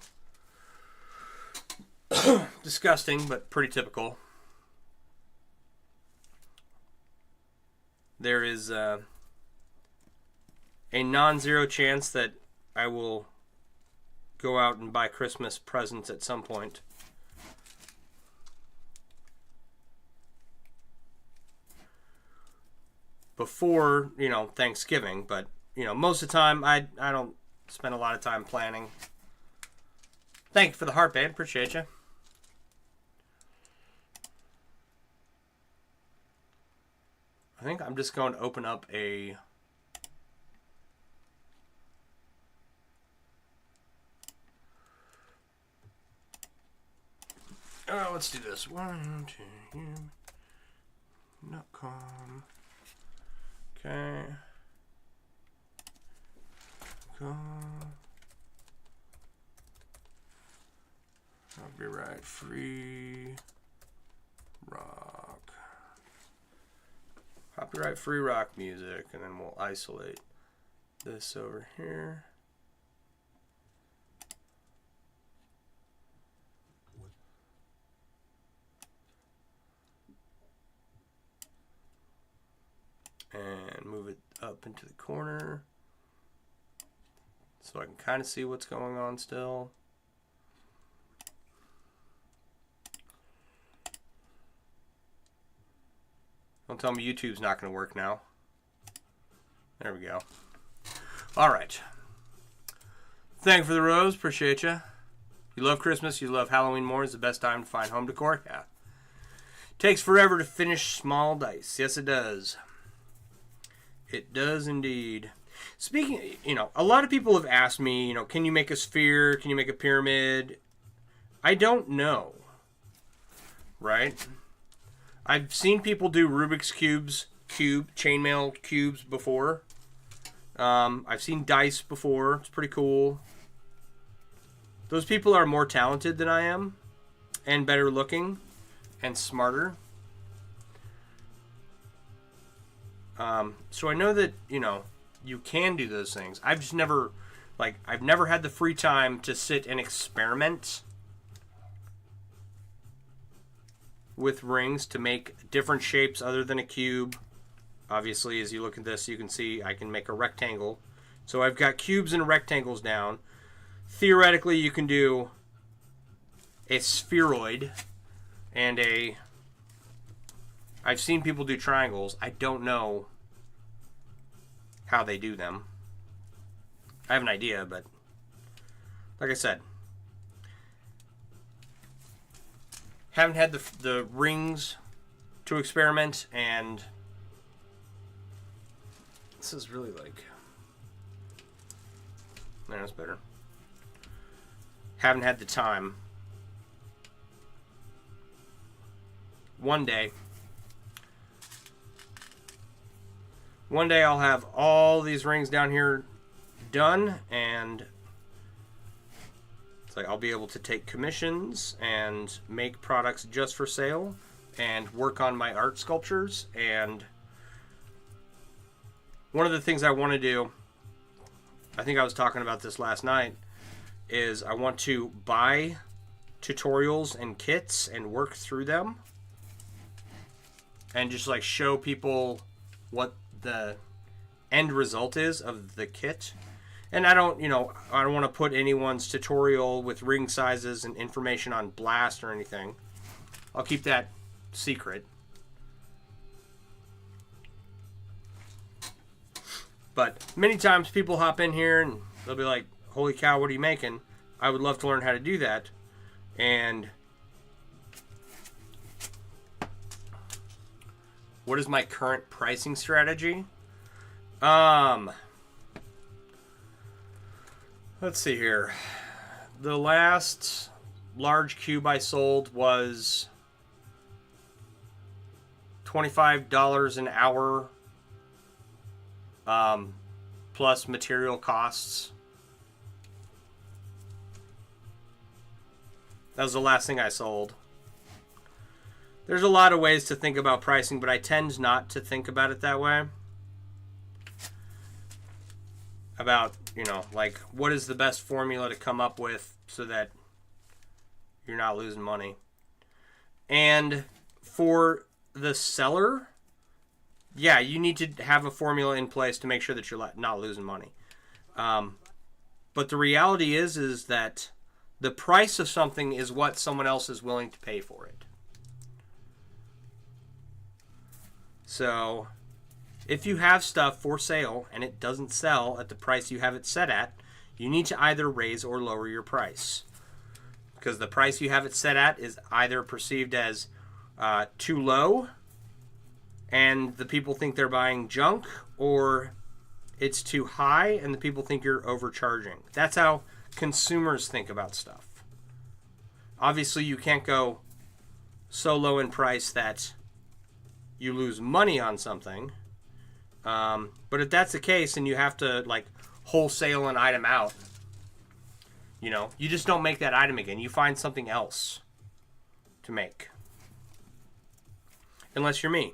disgusting, but pretty typical. There is a non-zero chance that I will go out and buy Christmas presents at some point. Before, Thanksgiving, but, most of the time I don't spend a lot of time planning. Thank you for the heart, babe. Appreciate you. I think I'm just going to open up a... Oh, let's do this. 1-2-com. Okay. Copyright free rock. Copyright free rock music, and then we'll isolate this over here. And move it up into the corner so I can kind of see what's going on still. Don't tell me YouTube's not going to work now. There we go. All right. Thank you for the rose. Appreciate you. You love Christmas. You love Halloween more. It's the best time to find home decor. Yeah. Takes forever to finish small dice. Yes, it does. It does indeed. Speaking, a lot of people have asked me, can you make a sphere? Can you make a pyramid? I don't know. Right? I've seen people do Rubik's chainmail cubes before. I've seen dice before. It's pretty cool. Those people are more talented than I am, and better looking, and smarter. So I know that, you can do those things. I've just never, I've never had the free time to sit and experiment with rings to make different shapes other than a cube. Obviously, as you look at this, you can see I can make a rectangle. So I've got cubes and rectangles down. Theoretically, you can do a spheroid and I've seen people do triangles. I don't know how they do them. I have an idea, but like I said, haven't had the rings to experiment, and this is really that's better. Haven't had the time. One day I'll have all these rings down here done, and it's I'll be able to take commissions and make products just for sale and work on my art sculptures. And one of the things I want to do, I think I was talking about this last night, is I want to buy tutorials and kits and work through them and just show people what the end result is of the kit. And I don't want to put anyone's tutorial with ring sizes and information on blast or anything. I'll keep that secret. But many times people hop in here and they'll be like, holy cow, what are you making? I would love to learn how to do that. And what is my current pricing strategy? Let's see here. The last large cube I sold was $25 an hour, plus material costs. That was the last thing I sold. There's a lot of ways to think about pricing, but I tend not to think about it that way. About, what is the best formula to come up with so that you're not losing money. And for the seller, yeah, you need to have a formula in place to make sure that you're not losing money. But the reality is that the price of something is what someone else is willing to pay for it. So if you have stuff for sale and it doesn't sell at the price you have it set at, you need to either raise or lower your price. Because the price you have it set at is either perceived as too low and the people think they're buying junk, or it's too high and the people think you're overcharging. That's how consumers think about stuff. Obviously, you can't go so low in price that you lose money on something. But if that's the case and you have to like wholesale an item out, you know, you just don't make that item again. You find something else to make. Unless you're me.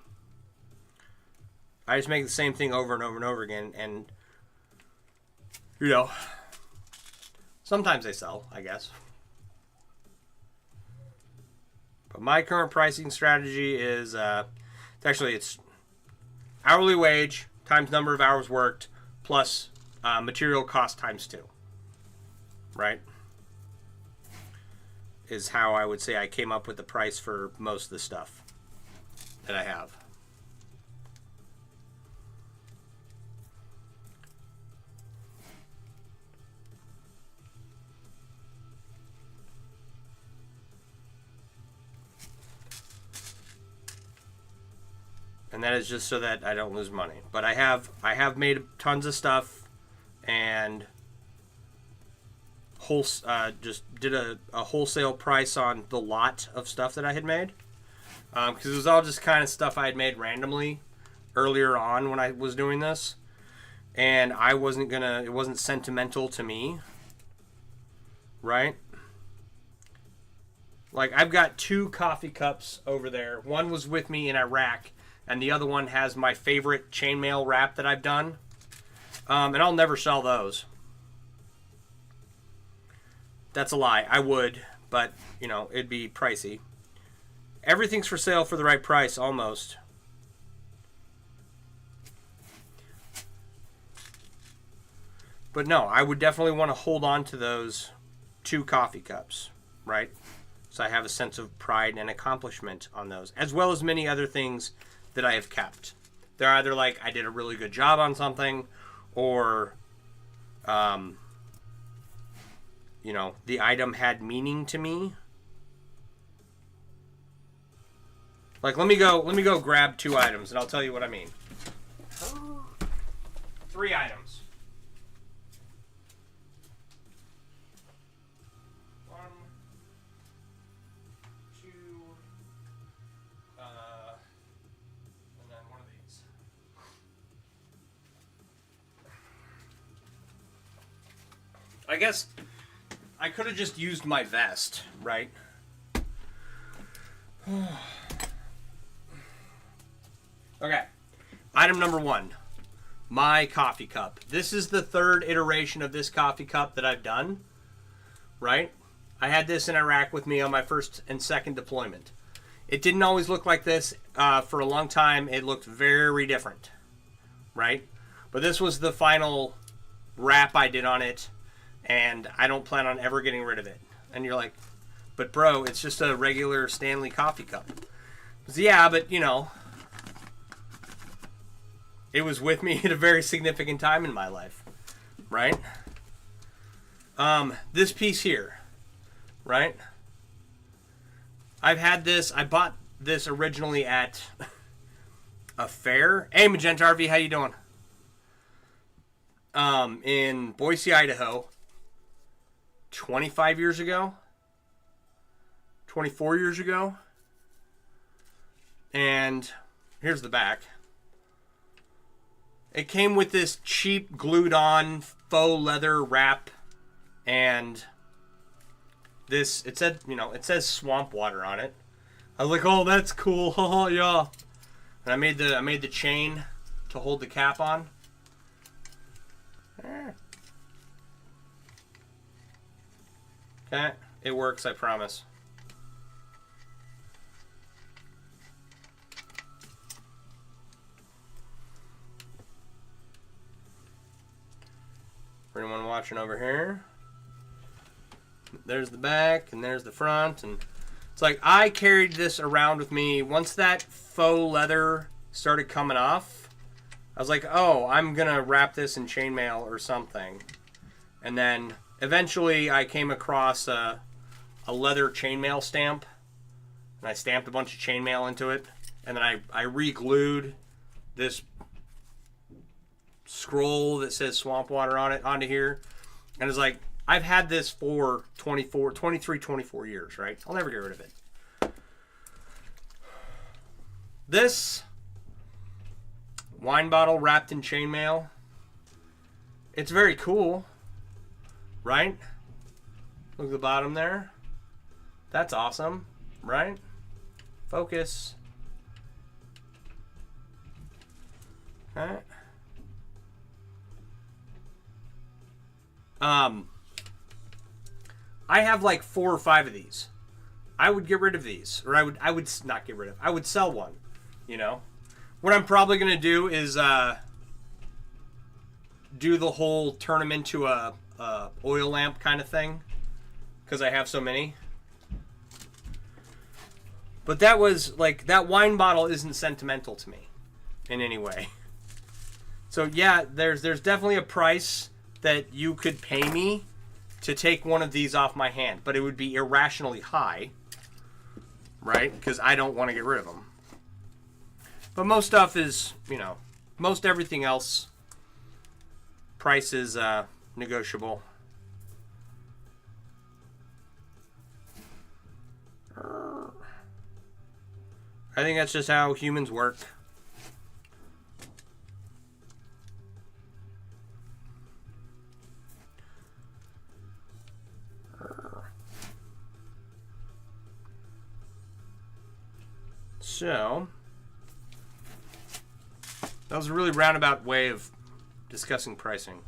I just make the same thing over and over and over again, and you know, sometimes they sell, I guess. But my current pricing strategy is it's hourly wage times number of hours worked plus material cost times 2. Right? Is how I would say I came up with the price for most of the stuff that I have. And that is just so that I don't lose money. But I have made tons of stuff and just did a wholesale price on the lot of stuff that I had made. Because it was all just kind of stuff I had made randomly earlier on when I was doing this. And it wasn't sentimental to me. Right? Like, I've got 2 coffee cups over there. One was with me in Iraq, and the other one has my favorite chainmail wrap that I've done. And I'll never sell those. That's a lie. I would, but, you know, it'd be pricey. Everything's for sale for the right price, almost. But no, I would definitely want to hold on to those 2 coffee cups, right? So I have a sense of pride and accomplishment on those, as well as many other things that I have kept. They're either like I did a really good job on something, or you know, the item had meaning to me. Like, let me go grab 2 items and I'll tell you what I mean. 3 items. 1, 2, and then one of these. I guess I could have just used my vest, right? Okay. Item number 1. My coffee cup. This is the 3rd iteration of this coffee cup that I've done, right? I had this in Iraq with me on my 1st and 2nd deployment. It didn't always look like this. For a long time, it looked very different, right? But this was the final wrap I did on it, and I don't plan on ever getting rid of it. And you're like, but bro, it's just a regular Stanley coffee cup. So, yeah, but, you know, it was with me at a very significant time in my life, right? This piece here, right? I've had this. I bought this originally at a fair. Hey, Magenta RV, how you doing? In Boise, Idaho, 25 years ago, 24 years ago, and here's the back. It came with this cheap glued-on faux leather wrap, and this, it says swamp water on it. I was like, oh, that's cool, oh yeah. And I made the chain to hold the cap on. Okay, it works, I promise. For anyone watching over here. There's the back, and there's the front, and it's like I carried this around with me. Once that faux leather started coming off, I was like, oh, I'm gonna wrap this in chainmail or something. And then eventually I came across a leather chainmail stamp, and I stamped a bunch of chainmail into it, and then I re-glued this scroll that says Swamp Water on it onto here, and it's like, I've had this for 24 years, right? I'll never get rid of it. This wine bottle wrapped in chainmail, it's very cool, right? Look at the bottom there. That's awesome, right? Focus. All right. I have like 4 or 5 of these. I would get rid of these, or I would not get rid of. I would sell one. You know, what I'm probably gonna do is do the whole turn them into a oil lamp kind of thing, because I have so many. But that was like, that wine bottle isn't sentimental to me in any way. So yeah, there's definitely a price that you could pay me to take one of these off my hand, but it would be irrationally high, right? Because I don't want to get rid of them. But most stuff is, you know, most everything else, price is negotiable. I think that's just how humans work. So, that was a really roundabout way of discussing pricing.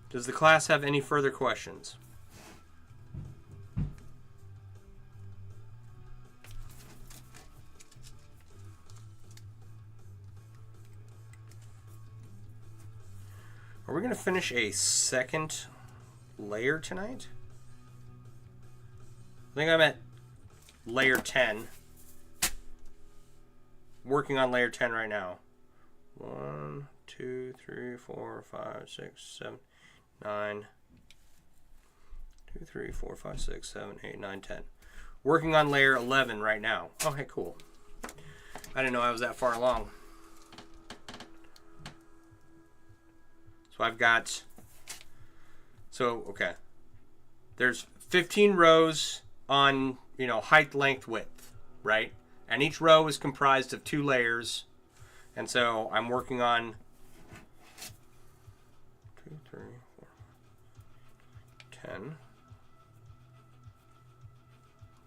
Does the class have any further questions? Are we going to finish a second layer tonight? I think I'm at layer 10. Working on layer 10 right now. 1, 2, 3, 4, 5, 6, 7, 9. 2, 3, 4, 5, 6, 7, 8, 9, 10. Working on layer 11 right now. Okay, cool. I didn't know I was that far along. So I've got, okay. There's 15 rows on, you know, height, length, width, right? And each row is comprised of 2 layers. And so I'm working on 2, 3, 4, 10.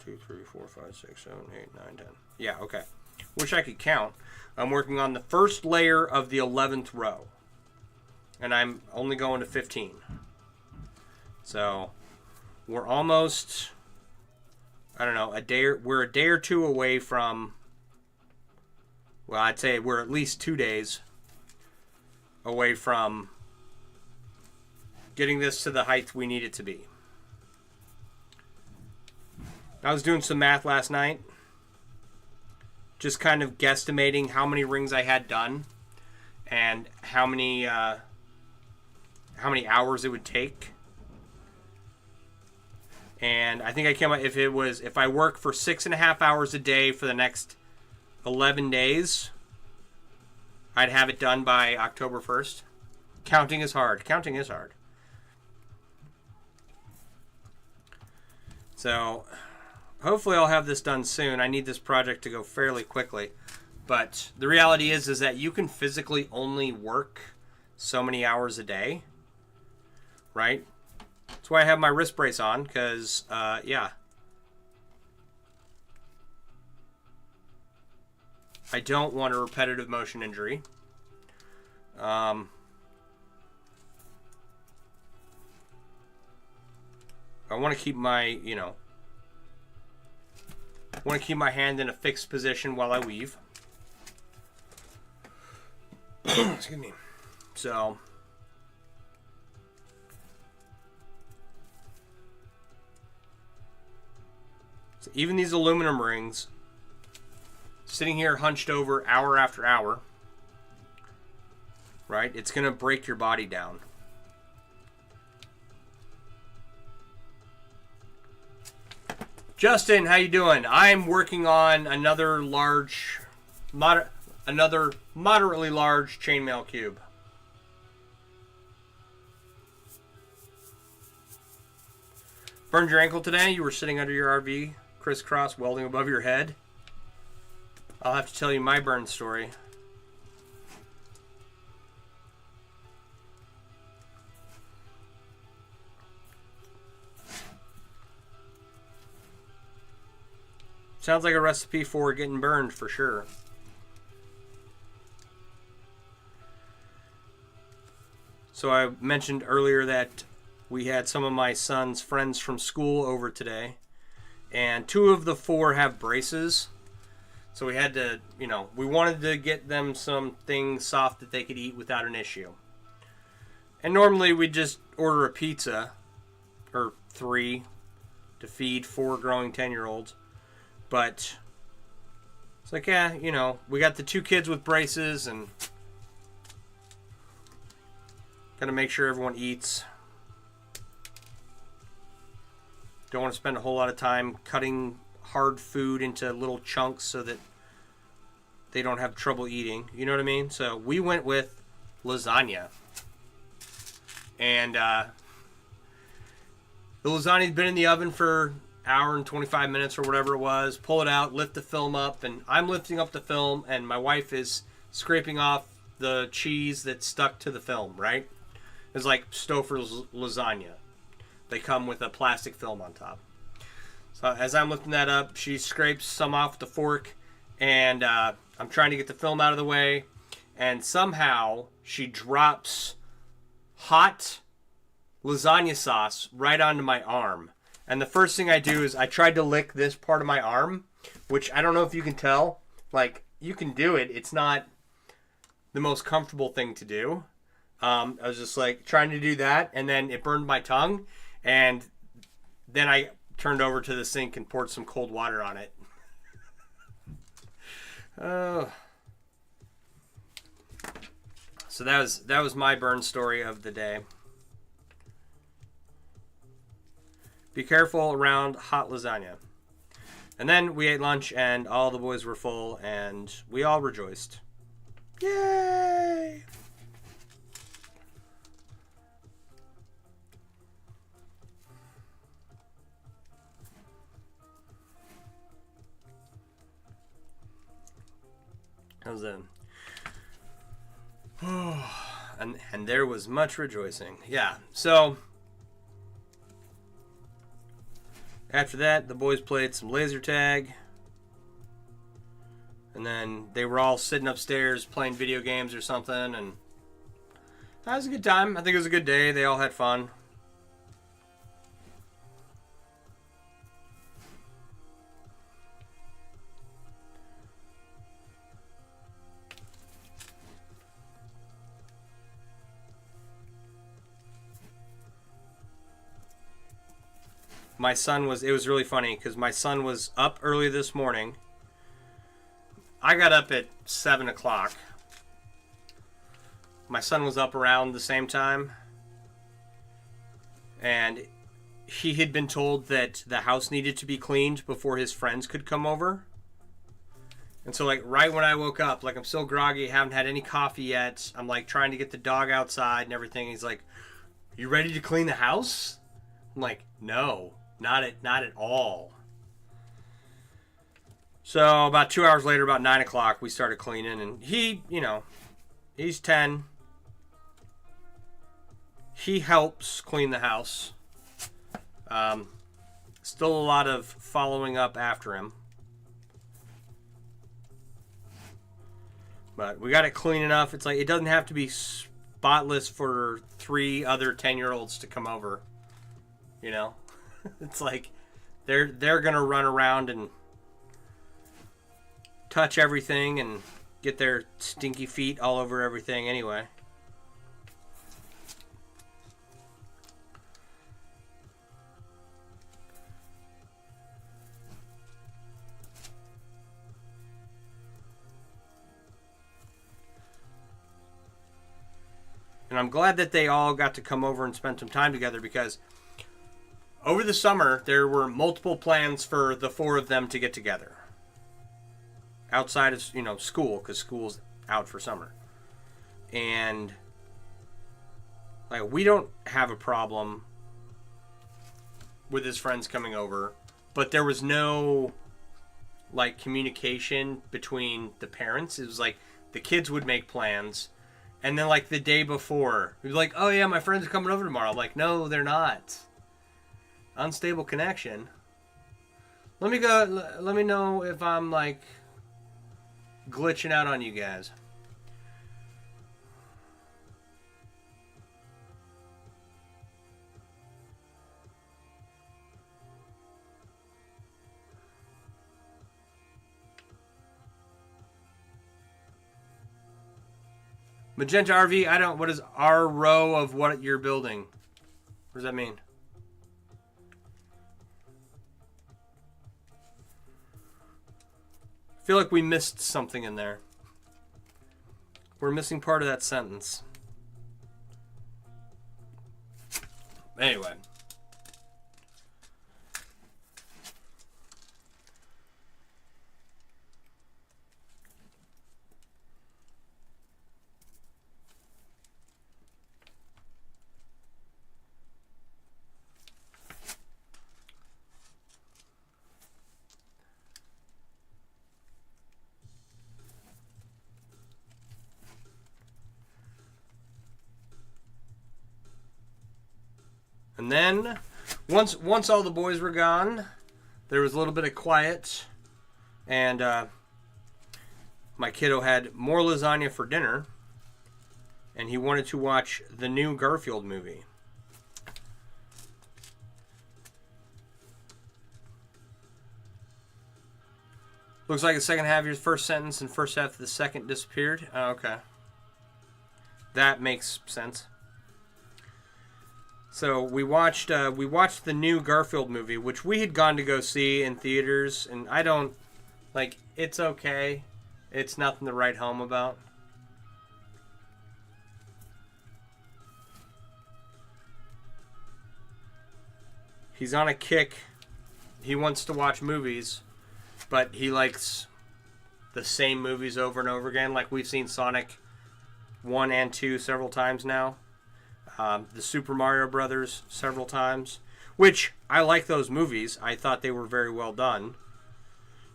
2, 3, 4, 5, 6, 7, 8, 9, 10. Yeah, okay. Wish I could count. I'm working on the first layer of the 11th row. And I'm only going to 15. So we're almost, I don't know, we're a day or 2 away from, well, I'd say we're at least 2 days away from getting this to the height we need it to be. I was doing some math last night, just kind of guesstimating how many rings I had done and how many hours it would take. And I think I came up, if I work for 6.5 hours a day for the next 11 days, I'd have it done by October 1st. Counting is hard. Counting is hard. So hopefully I'll have this done soon. I need this project to go fairly quickly. But the reality is that you can physically only work so many hours a day. Right? That's why I have my wrist brace on, because, yeah. I don't want a repetitive motion injury. I want to keep my, you know, I want to keep my hand in a fixed position while I weave. Excuse me. So, even these aluminum rings, sitting here hunched over hour after hour, right? It's going to break your body down. Justin, how you doing? I'm working on another moderately large chainmail cube. Burned your ankle today? You were sitting under your RV, crisscross, welding above your head? I'll have to tell you my burn story. Sounds like a recipe for getting burned for sure. So I mentioned earlier that we had some of my son's friends from school over today, and 2 of the 4 have braces. So we had to, we wanted to get them something soft that they could eat without an issue. And normally we just order a pizza, or 3, to feed 4 growing 10-year-olds. But it's like, yeah, we got the 2 kids with braces, and got to make sure everyone eats. Don't want to spend a whole lot of time cutting hard food into little chunks so that they don't have trouble eating. You know what I mean? So we went with lasagna. And the lasagna's been in the oven for an hour and 25 minutes or whatever it was. Pull it out, lift the film up, and I'm lifting up the film, and my wife is scraping off the cheese that's stuck to the film, right? It's like Stouffer's lasagna. They come with a plastic film on top. So as I'm lifting that up, she scrapes some off with the fork, and I'm trying to get the film out of the way, and somehow she drops hot lasagna sauce right onto my arm. And the first thing I do is I tried to lick this part of my arm, which I don't know if you can tell. Like, you can do it. It's not the most comfortable thing to do. I was just like trying to do that, and then it burned my tongue. And then I turned over to the sink and poured some cold water on it. So that was my burn story of the day. Be careful around hot lasagna. And then we ate lunch, and all the boys were full, and we all rejoiced. Yay! How's that? And there was much rejoicing. Yeah, so after that, the boys played some laser tag. And then they were all sitting upstairs playing video games or something. And that was a good time. I think it was a good day. They all had fun. It was really funny because my son was up early this morning. I got up at 7 o'clock. My son was up around the same time. And he had been told that the house needed to be cleaned before his friends could come over. And so, like, right when I woke up, like, I'm still groggy, haven't had any coffee yet. I'm, like, trying to get the dog outside and everything. He's like, "You ready to clean the house?" I'm like, "No. Not at all." So about 2 hours later, about 9 o'clock, we started cleaning, and he's 10. He helps clean the house. Still a lot of following up after him. But we got it clean enough. It's like, it doesn't have to be spotless for 3 other 10-year-olds to come over. It's like they're gonna run around and touch everything and get their stinky feet all over everything anyway. And I'm glad that they all got to come over and spend some time together, because over the summer there were multiple plans for the four of them to get together. Outside of, school, because school's out for summer. And like, we don't have a problem with his friends coming over, but there was no like communication between the parents. It was like the kids would make plans, and then like the day before we'd be like, oh yeah, my friends are coming over tomorrow. I'm like, no, they're not. Unstable connection. Let me know if I'm like glitching out on you guys. Magenta RV, what is our row of what you're building? What does that mean? I feel like we missed something in there. We're missing part of that sentence. Anyway. And then, once all the boys were gone, there was a little bit of quiet, and my kiddo had more lasagna for dinner, and he wanted to watch the new Garfield movie. Looks like the second half of your first sentence and first half of the second disappeared. Oh, okay. That makes sense. So we watched the new Garfield movie, which we had gone to go see in theaters, and I don't like. It's okay. It's nothing to write home about. He's on a kick. He wants to watch movies, but he likes the same movies over and over again. Like, we've seen Sonic 1 and 2 several times now. The Super Mario Brothers several times, which I like those movies. I thought they were very well done,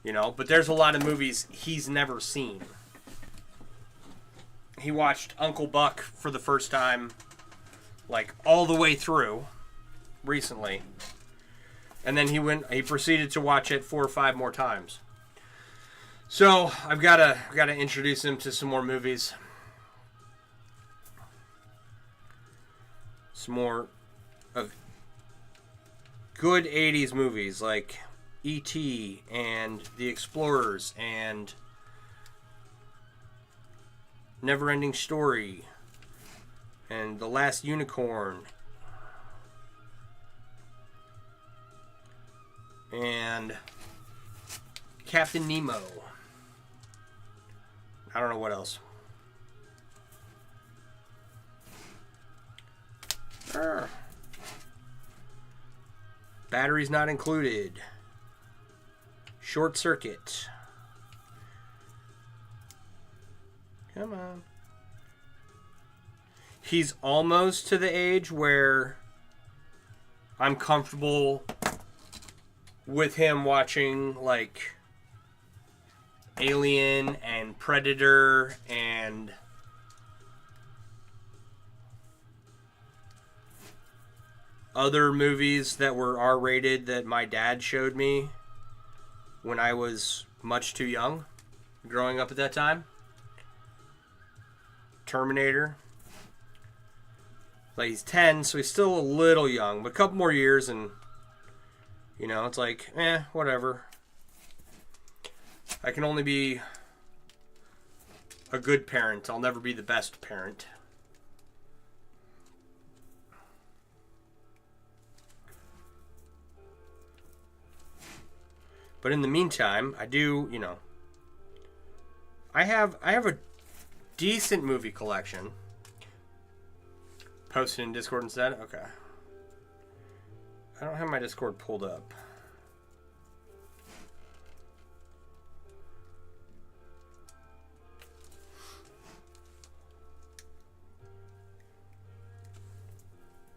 but there's a lot of movies he's never seen. He watched Uncle Buck for the first time, like all the way through recently, and then he proceeded to watch it 4 or 5 more times. So I've got to introduce him to some more movies. Some more of good 80s movies like E.T. and The Explorers and Neverending Story and The Last Unicorn and Captain Nemo. I don't know what else. Batteries not included. Short circuit. Come on. He's almost to the age where I'm comfortable with him watching like Alien and Predator and other movies that were R-rated that my dad showed me when I was much too young, growing up at that time. Terminator. Like, he's 10, so he's still a little young, but a couple more years and, it's like, whatever. I can only be a good parent. I'll never be the best parent. But in the meantime, I do, I have a decent movie collection. Post it in Discord instead? Okay. I don't have my Discord pulled up.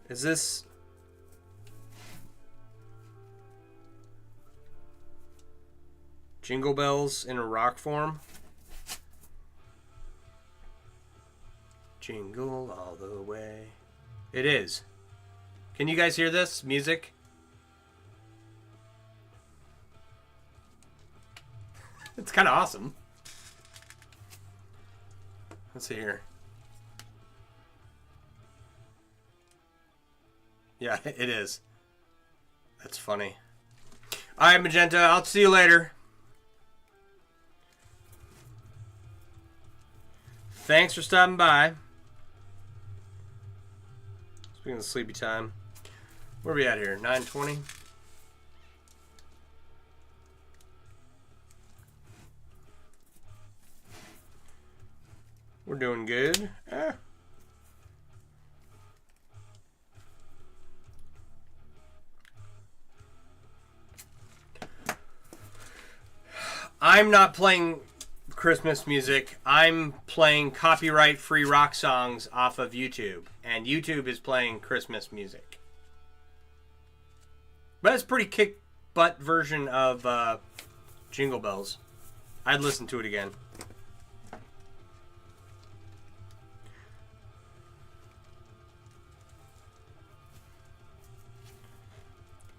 Is this... Jingle Bells in a rock form? Jingle all the way. It is. Can you guys hear this music? It's kind of awesome. Let's see here. Yeah, it is. That's funny. All right, Magenta. I'll see you later. Thanks for stopping by. Speaking of sleepy time. Where are we at here? 9:20? We're doing good. I'm not playing Christmas music. I'm playing copyright-free rock songs off of YouTube. And YouTube is playing Christmas music. But it's a pretty kick-butt version of Jingle Bells. I'd listen to it again.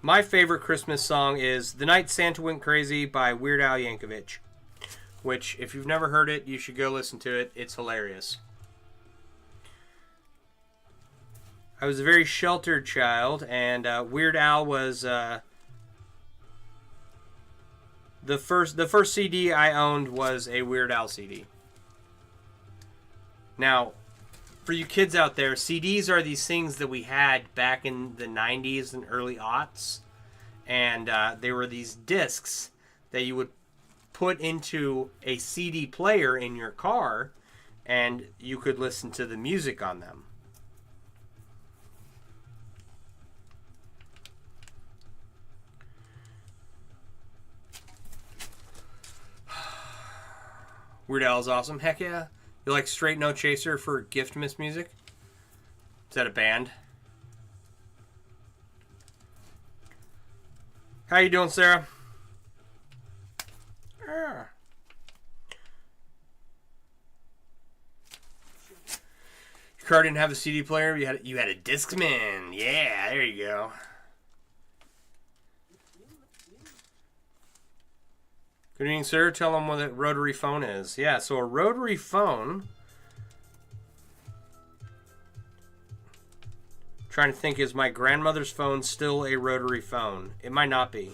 My favorite Christmas song is The Night Santa Went Crazy by Weird Al Yankovic. Which, if you've never heard it, you should go listen to it. It's hilarious. I was a very sheltered child, and Weird Al was the first CD I owned was a Weird Al CD. Now, for you kids out there, CDs are these things that we had back in the 90s and early aughts, and they were these discs that you would put into a CD player in your car, and you could listen to the music on them. Weird Al is awesome. Heck yeah. You like Straight No Chaser for Giftmas music? Is that a band? How you doing, Sarah? Your car didn't have a CD player. You had a Discman. Yeah, there you go. Good evening, sir. Tell them what a rotary phone is. Yeah, so a rotary phone. Trying to think, is my grandmother's phone still a rotary phone? It might not be.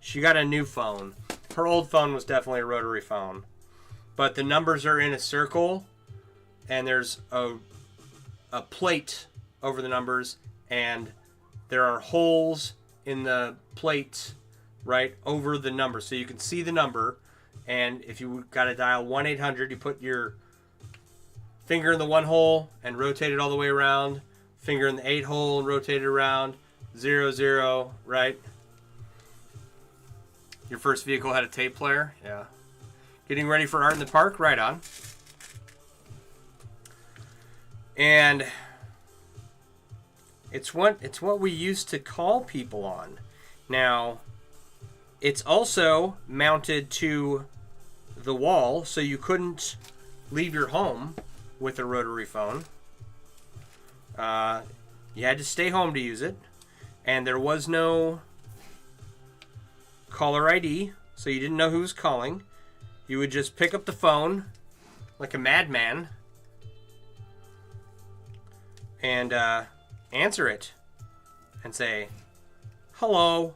She got a new phone. Her old phone was definitely a rotary phone. But the numbers are in a circle, and there's a plate over the numbers, and there are holes in the plate right over the number. So you can see the number, and if you got to dial 1-800, you put your finger in the 1 hole and rotate it all the way around, finger in the 8 hole and rotate it around, 00, right? Your first vehicle had a tape player? Yeah. Getting ready for Art in the Park? Right on. And it's what we used to call people on. Now, it's also mounted to the wall, so you couldn't leave your home with a rotary phone. You had to stay home to use it. And there was no caller ID, so you didn't know who was calling. You would just pick up the phone like a madman and answer it and say, hello.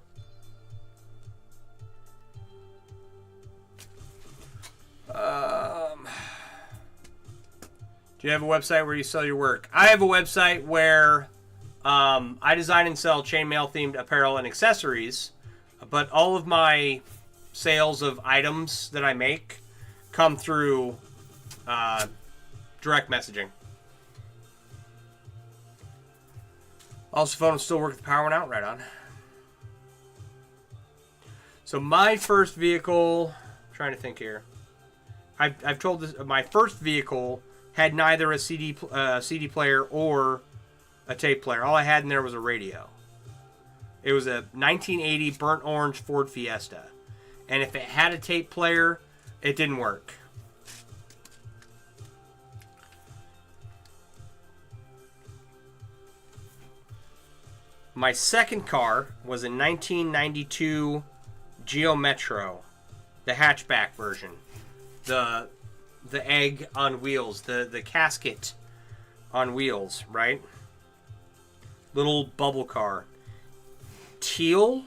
Do you have a website where you sell your work? I have a website where I design and sell chainmail themed apparel and accessories, but all of my sales of items that I make come through direct messaging. Also, phone will still work if the power went out. Right on. So my first vehicle, I'm trying to think here. I've told this. My first vehicle had neither a CD player or a tape player. All I had in there was a radio. It was a 1980 burnt orange Ford Fiesta, and if it had a tape player, it didn't work. My second car was a 1992 Geo Metro, the hatchback version. The egg on wheels, the casket on wheels, right? Little bubble car. Teal?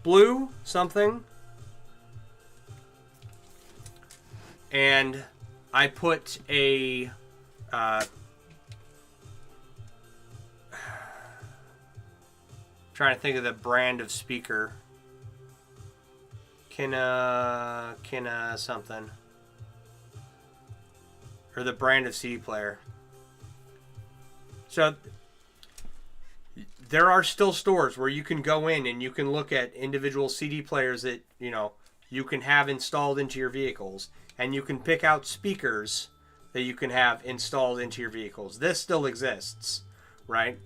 Blue? Something? And I put a... trying to think of the brand of speaker. Kina something. Or the brand of CD player. So there are still stores where you can go in and you can look at individual CD players that, you know, you can have installed into your vehicles, and you can pick out speakers that you can have installed into your vehicles. This still exists, right?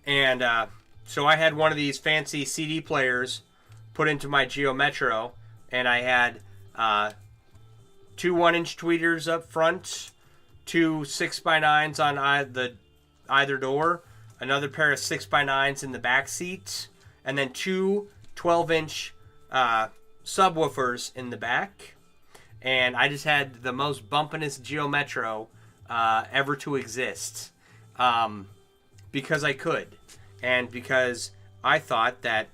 And so I had one of these fancy CD players put into my Geo Metro, and I had two 1-inch tweeters up front, two 6x9s on either door, another pair of 6x9s in the back seat, and then two 12-inch subwoofers in the back. And I just had the most bumpinest Geo Metro ever to exist, because I could, and because I thought that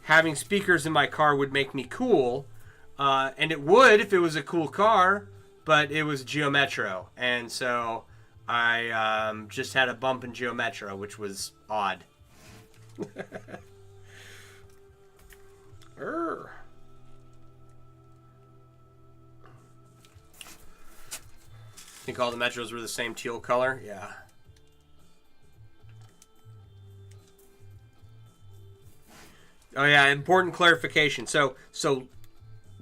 having speakers in my car would make me cool. And it would if it was a cool car, but it was Geo Metro. And so I just had a bump in Geo Metro, which was odd. Think all the Metros were the same teal color? Yeah. Oh yeah, important clarification. So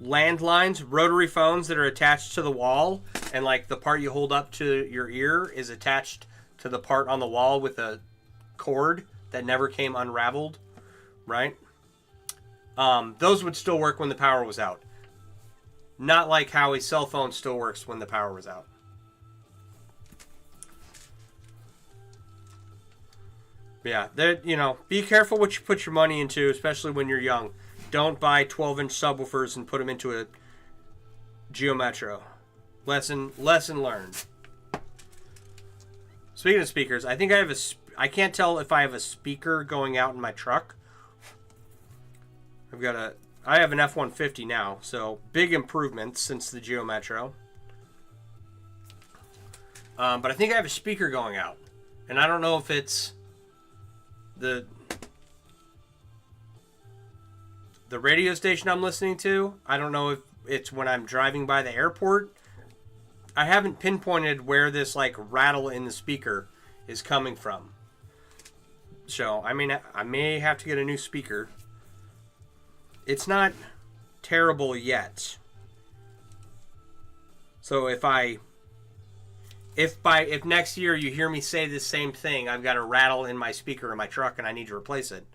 landlines, rotary phones that are attached to the wall, and like the part you hold up to your ear is attached to the part on the wall with a cord that never came unraveled, right? Those would still work when the power was out. Not like how a cell phone still works when the power was out. Yeah, you know, be careful what you put your money into, especially when you're young. Don't buy 12-inch subwoofers and put them into a Geo Metro. Lesson learned. Speaking of speakers, I think I can't tell if I have a speaker going out in my truck. I have an F-150 now, so big improvements since the Geo Metro. But I think I have a speaker going out, and I don't know if it's the radio station I'm listening to. I don't know if it's when I'm driving by the airport. I haven't pinpointed where this like rattle in the speaker is coming from. So, I mean, I may have to get a new speaker. It's not terrible yet. So if next year you hear me say the same thing, I've got a rattle in my speaker in my truck and I need to replace it.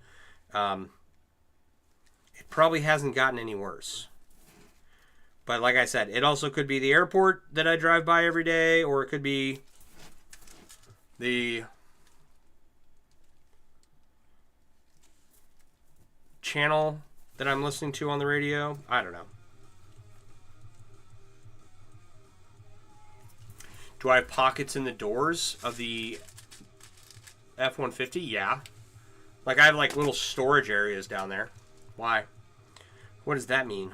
It probably hasn't gotten any worse. But like I said, it also could be the airport that I drive by every day, or it could be the channel that I'm listening to on the radio. I don't know. Do I have pockets in the doors of the F-150? Yeah. Like I have like little storage areas down there. Why? What does that mean?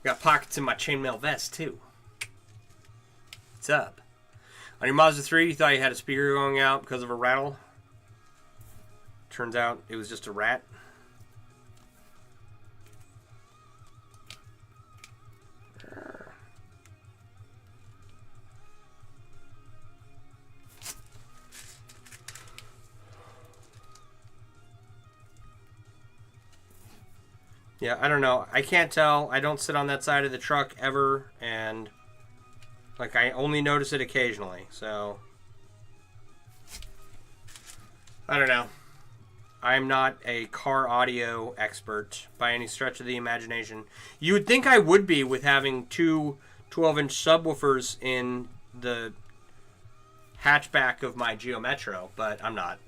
Got pockets in my chainmail vest too. What's up? On your Mazda 3, you thought you had a speaker going out because of a rattle? Turns out it was just a rat. Yeah, I don't know. I can't tell. I don't sit on that side of the truck ever, and like I only notice it occasionally. So I don't know. I'm not a car audio expert by any stretch of the imagination. You would think I would be with having two 12-inch subwoofers in the hatchback of my Geo Metro, but I'm not.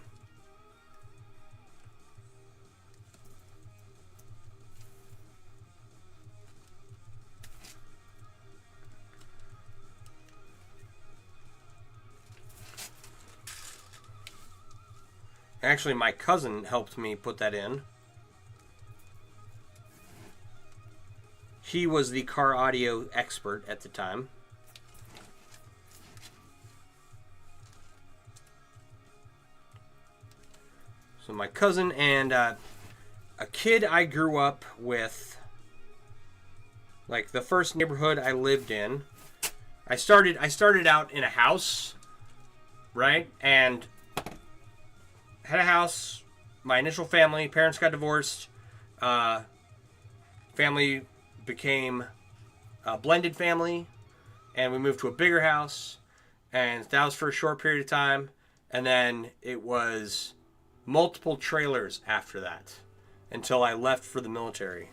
Actually, my cousin helped me put that in. He was the car audio expert at the time. So my cousin and a kid I grew up with, like the first neighborhood I lived in. I started out in a house, right? And had a house. My initial family, parents got divorced. Family became a blended family, and we moved to a bigger house. And that was for a short period of time, and then it was multiple trailers after that until I left for the military.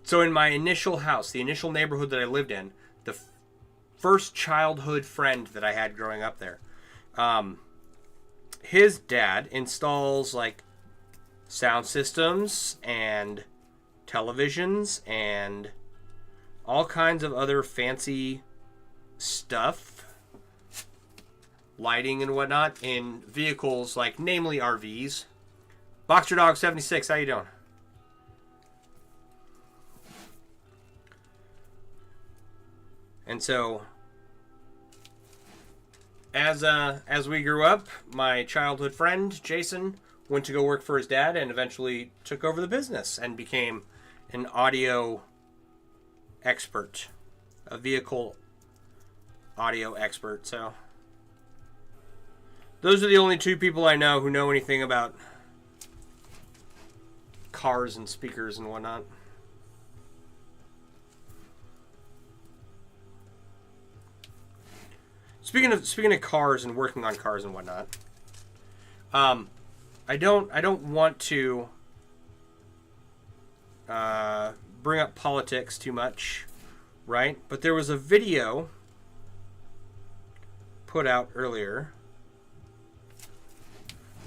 So in my initial house, the initial neighborhood that I lived in, the first childhood friend that I had growing up there, his dad installs like sound systems and televisions and all kinds of other fancy stuff, lighting and whatnot in vehicles, like namely RVs. Boxer Dog 76, how you doing? And so, as we grew up, my childhood friend Jason went to go work for his dad and eventually took over the business and became an audio expert, a vehicle audio expert. So those are the only two people I know who know anything about cars and speakers and whatnot. Speaking of cars and working on cars and whatnot, I don't want to bring up politics too much, right? But there was a video put out earlier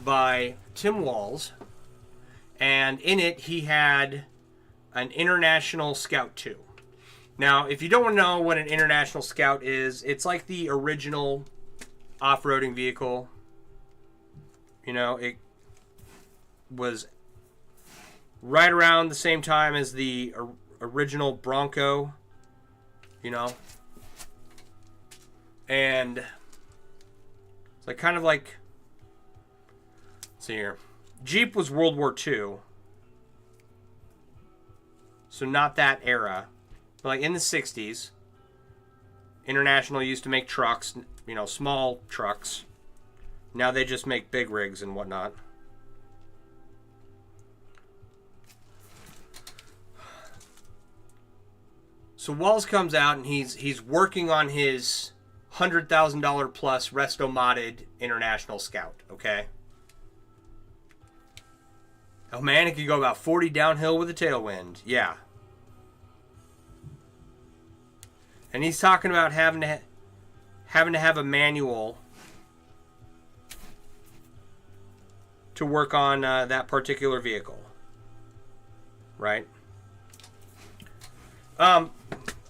by Tim Walz, and in it he had an International Scout 2. Now, if you don't know what an International Scout is, it's like the original off-roading vehicle. You know, it was right around the same time as the original Bronco, you know. And it's like kind of like, let's see here. Jeep was World War II. So not that era. But like in the 60s, International used to make trucks, you know, small trucks. Now they just make big rigs and whatnot. So Walz comes out and he's working on his $100,000 plus resto modded International Scout, okay? Oh man, it could go about 40 downhill with a tailwind. Yeah. And he's talking about having to have a manual to work on that particular vehicle, right?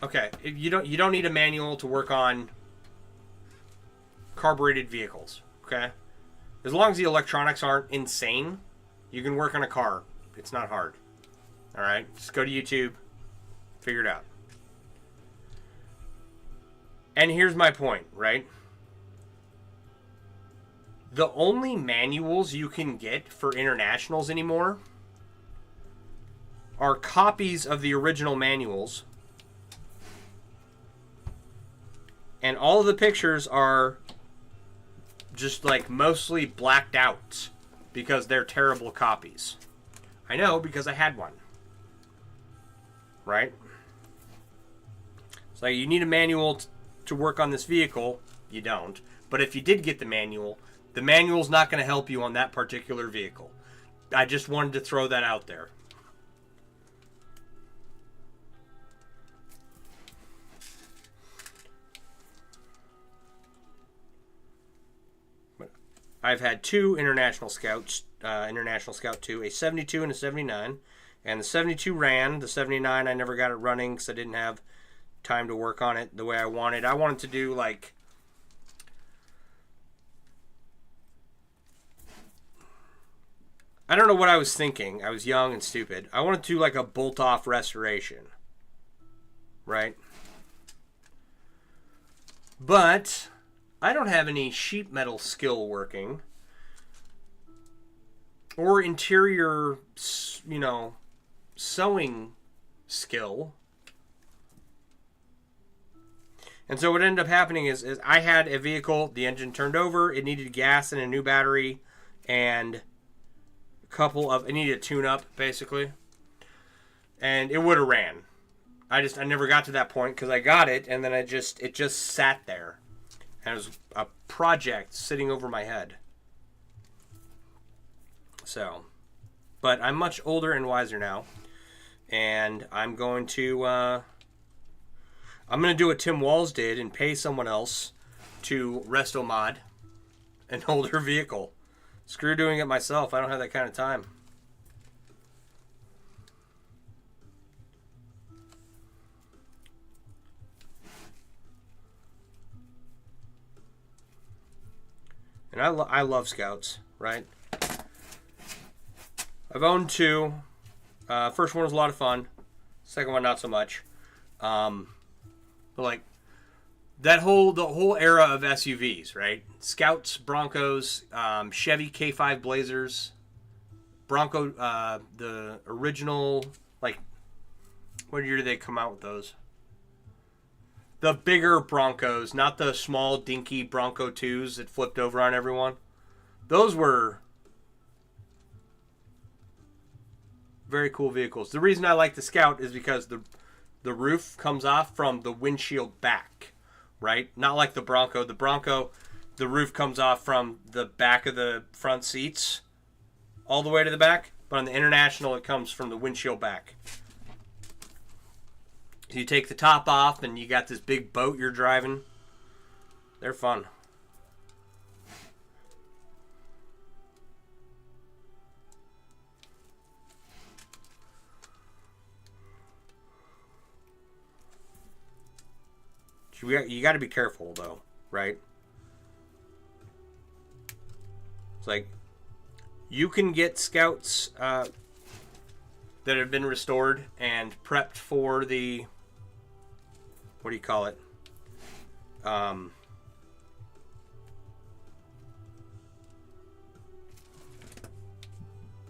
Okay, you don't need a manual to work on carbureted vehicles. Okay, as long as the electronics aren't insane, you can work on a car. It's not hard. All right, just go to YouTube, figure it out. And here's my point, right? The only manuals you can get for internationals anymore are copies of the original manuals. And all of the pictures are just like mostly blacked out because they're terrible copies. I know because I had one. Right? It's like you need a manual to work on this vehicle. You don't. But if you did get the manual's not going to help you on that particular vehicle. I just wanted to throw that out there. I've had two International Scouts, International Scout 2, a 72 and a 79. And the 72 ran. The 79, I never got it running because I didn't have time to work on it the way I wanted. I wanted to do like... I don't know what I was thinking. I was young and stupid. I wanted to do like a bolt-off restoration. Right? But I don't have any sheet metal skill working. Or interior, you know, sewing skill. And so what ended up happening is I had a vehicle, the engine turned over, it needed gas and a new battery, and it needed a tune-up, basically. And it would have ran. I never got to that point because I got it, and then it just sat there. And it was a project sitting over my head. So, but I'm much older and wiser now. And I'm going to do what Tim Walls did and pay someone else to resto mod an older vehicle. Screw doing it myself. I don't have that kind of time. And I love Scouts, right? I've owned two. First one was a lot of fun. Second one, not so much. But like the whole era of SUVs, right? Scouts, Broncos, Chevy K5 Blazers, Bronco, the original, like, what year did they come out with those? The bigger Broncos, not the small, dinky Bronco 2s that flipped over on everyone. Those were very cool vehicles. The reason I like the Scout is because the roof comes off from the windshield back, right? Not like the Bronco. The Bronco, the roof comes off from the back of the front seats all the way to the back. But on the International, it comes from the windshield back. So you take the top off and you got this big boat you're driving. They're fun. You got to be careful, though, right? It's like, you can get Scouts that have been restored and prepped for the, what do you call it?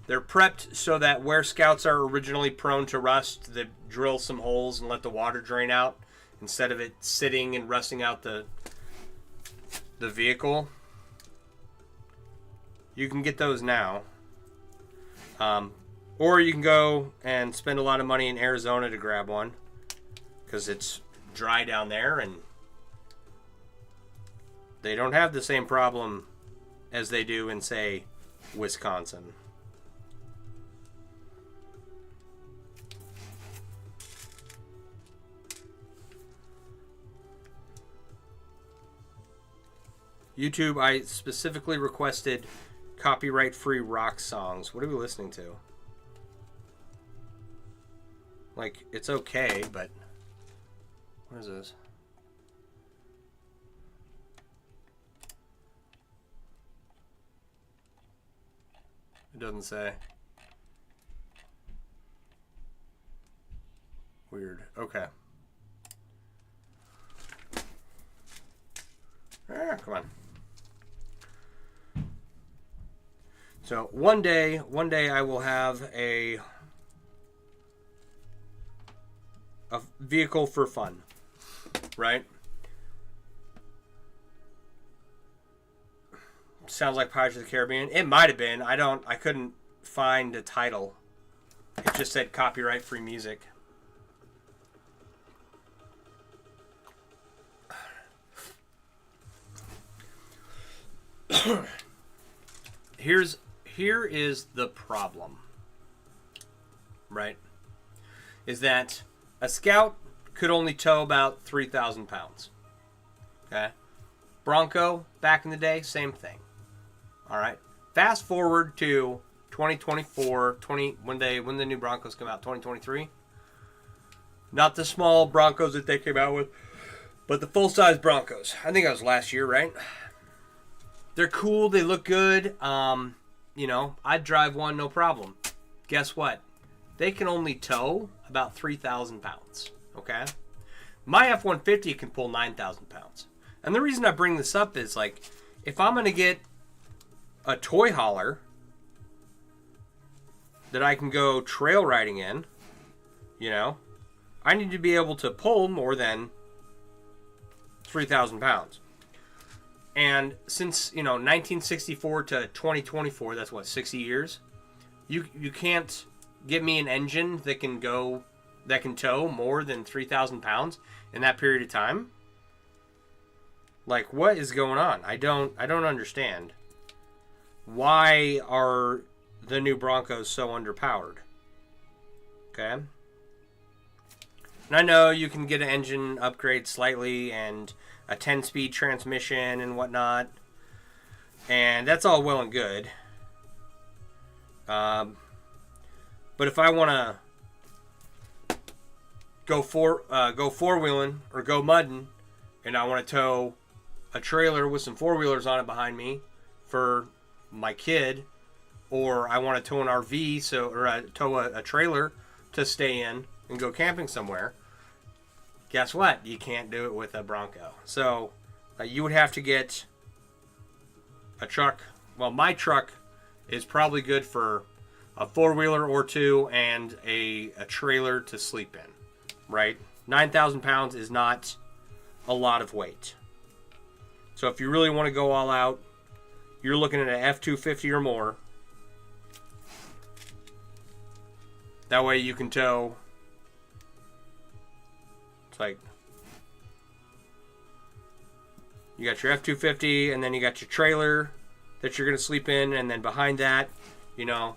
They're prepped so that where Scouts are originally prone to rust, they drill some holes and let the water drain out, instead of it sitting and rusting out the vehicle. You can get those now. Or you can go and spend a lot of money in Arizona to grab one, because it's dry down there and they don't have the same problem as they do in, say, Wisconsin. YouTube, I specifically requested copyright-free rock songs. What are we listening to? Like, it's okay, but... What is this? It doesn't say. Weird. Okay. Ah, come on. So one day I will have a vehicle for fun, right? Sounds like Pirates of the Caribbean. It might have been. I couldn't find a title. It just said copyright free music. Here is the problem, right? Is that a Scout could only tow about 3,000 pounds. Okay? Bronco, back in the day, same thing. All right? Fast forward to 2024, when the new Broncos come out, 2023. Not the small Broncos that they came out with, but the full-size Broncos. I think that was last year, right? They're cool. They look good. I'd drive one, no problem. Guess what? They can only tow about 3,000 pounds. Okay? My F-150 can pull 9,000 pounds. And the reason I bring this up is, like, if I'm going to get a toy hauler that I can go trail riding in, I need to be able to pull more than 3,000 pounds. And since, 1964 to 2024, that's what, 60 years? You can't get me an engine that can tow more than 3,000 pounds in that period of time? Like, what is going on? I don't understand. Why are the new Broncos so underpowered? Okay? And I know you can get an engine upgrade slightly and a 10-speed transmission and whatnot, and that's all well and good. But if I want to go four-wheeling or go mudding, and I want to tow a trailer with some four-wheelers on it behind me for my kid, or I want to tow an RV, or tow a trailer to stay in and go camping somewhere, guess what? You can't do it with a Bronco. So you would have to get a truck. Well, my truck is probably good for a four-wheeler or two and a trailer to sleep in, right? 9,000 pounds is not a lot of weight. So if you really want to go all out, you're looking at an F-250 or more. That way you can tow. It's like you got your F-250, and then you got your trailer that you're going to sleep in, and then behind that, you're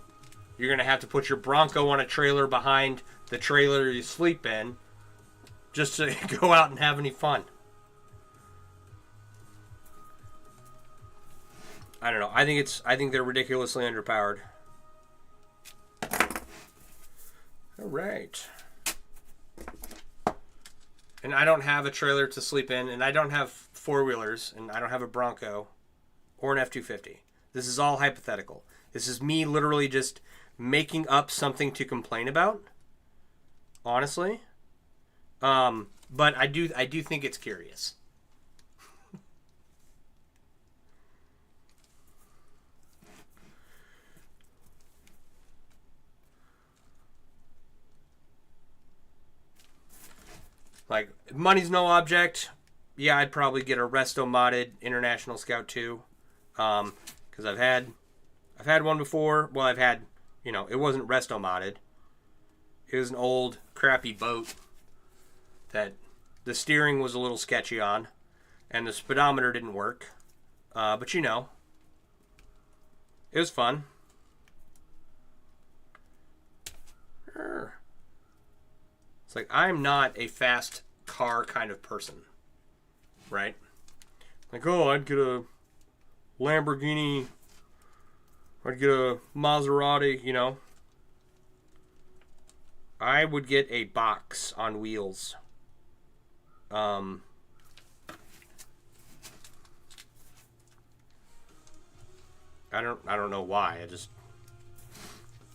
going to have to put your Bronco on a trailer behind the trailer you sleep in just to go out and have any fun. I don't know. I think they're ridiculously underpowered. All right. And I don't have a trailer to sleep in, and I don't have four-wheelers, and I don't have a Bronco or an F-250. This is all hypothetical. This is me literally just making up something to complain about, honestly. But I do think it's curious. Like, money's no object. Yeah, I'd probably get a resto modded International Scout 2. Because I've had one before. Well, it wasn't resto modded. It was an old, crappy boat that the steering was a little sketchy on, and the speedometer didn't work. But it was fun. It's like, I'm not a fast car kind of person, right? Like, I'd get a Lamborghini, I'd get a Maserati, I would get a box on wheels. I don't know why.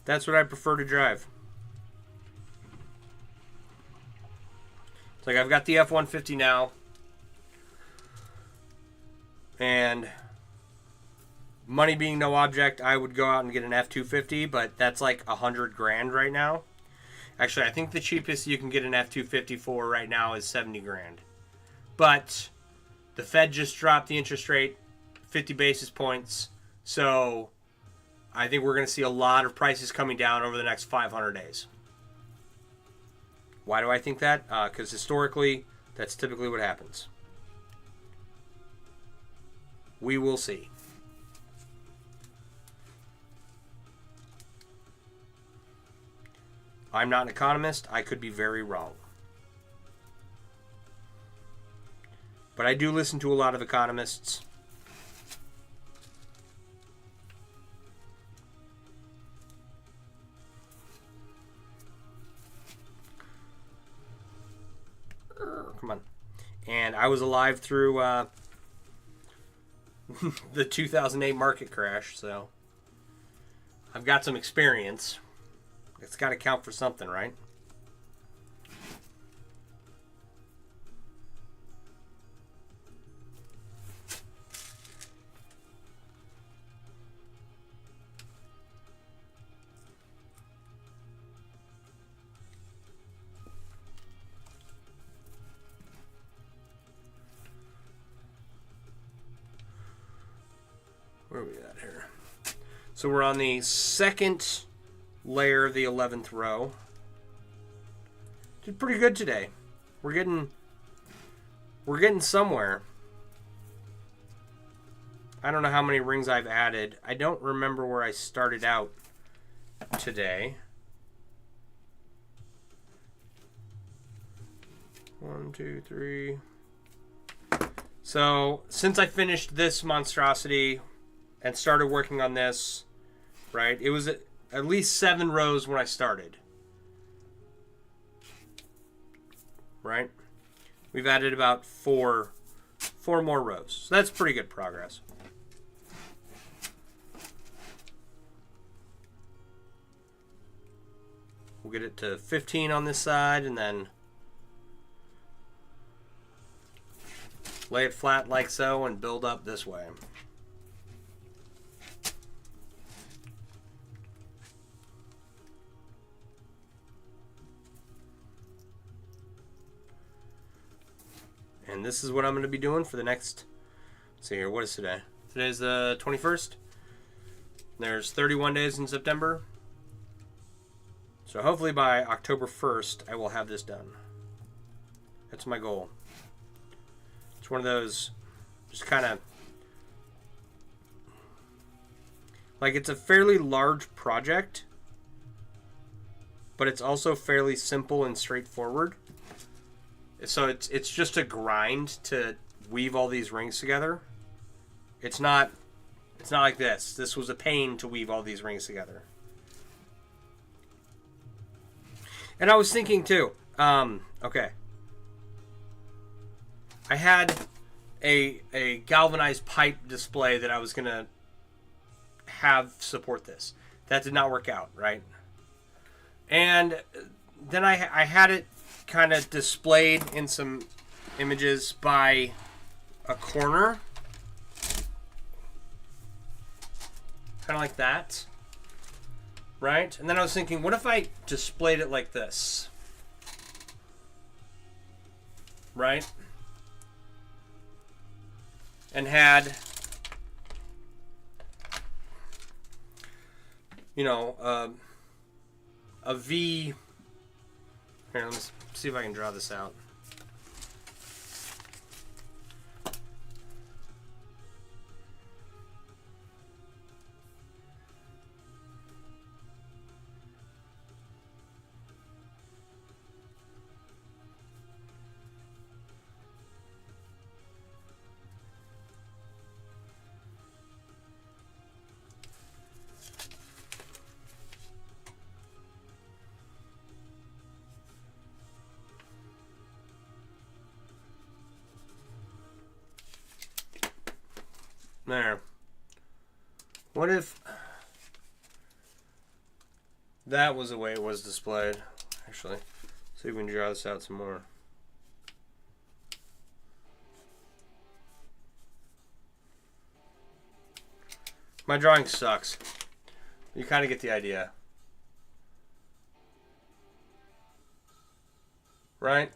That's what I prefer to drive. It's like, I've got the F-150 now, and money being no object, I would go out and get an F-250, but that's like $100 grand right now. Actually, I think the cheapest you can get an F-250 for right now is 70 grand. But the Fed just dropped the interest rate 50 basis points, so I think we're going to see a lot of prices coming down over the next 500 days. Why do I think that? Because historically, that's typically what happens. We will see. I'm not an economist. I could be very wrong. But I do listen to a lot of economists. Come on. And I was alive through the 2008 market crash, so I've got some experience. It's got to count for something, right? Where are we at here? So we're on the second layer of the 11th row. Did pretty good today. We're getting somewhere. I don't know how many rings I've added. I don't remember where I started out today. 1, 2, 3. So since I finished this monstrosity and started working on this, right? It was at least 7 rows when I started. Right? We've added about 4 more rows. So that's pretty good progress. We'll get it to 15 on this side and then lay it flat like so and build up this way. And this is what I'm going to be doing for the next, let's see here, what is today? Today's the 21st. There's 31 days in September. So hopefully by October 1st, I will have this done. That's my goal. It's one of those, just kind of, like it's a fairly large project, but it's also fairly simple and straightforward. So it's just a grind to weave all these rings together. It's not like this. This was a pain to weave all these rings together. And I was thinking too, okay. I had a galvanized pipe display that I was going to have support this. That did not work out, right? And then I had it kind of displayed in some images by a corner. Kind of like that. Right? And then I was thinking, what if I displayed it like this? Right? And had, you know, a V. Here, let me see if I can draw this out. There. What if that was the way it was displayed? Actually, see if we can draw this out some more. My drawing sucks. You kind of get the idea. Right?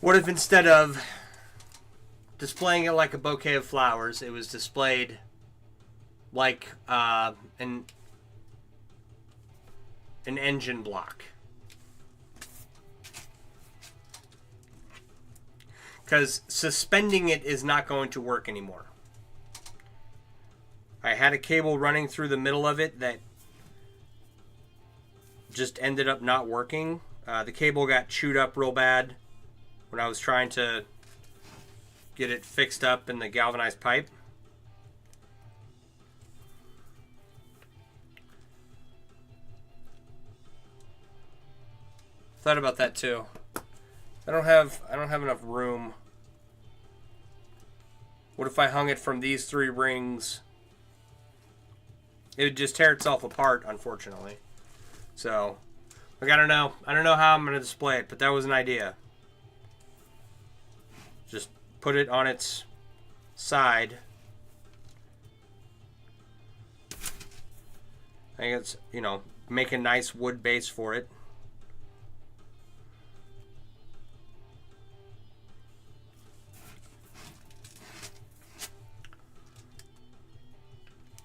What if instead of displaying it like a bouquet of flowers, it was displayed like an engine block? Because suspending it is not going to work anymore. I had a cable running through the middle of it that just ended up not working. The cable got chewed up real bad when I was trying to get it fixed up in the galvanized pipe. Thought about that too. I don't have enough room. What if I hung it from these 3 rings? It would just tear itself apart, unfortunately. So, like, I don't know. I don't know how I'm going to display it, but that was an idea. Just put it on its side. I think it's, you know, make a nice wood base for it.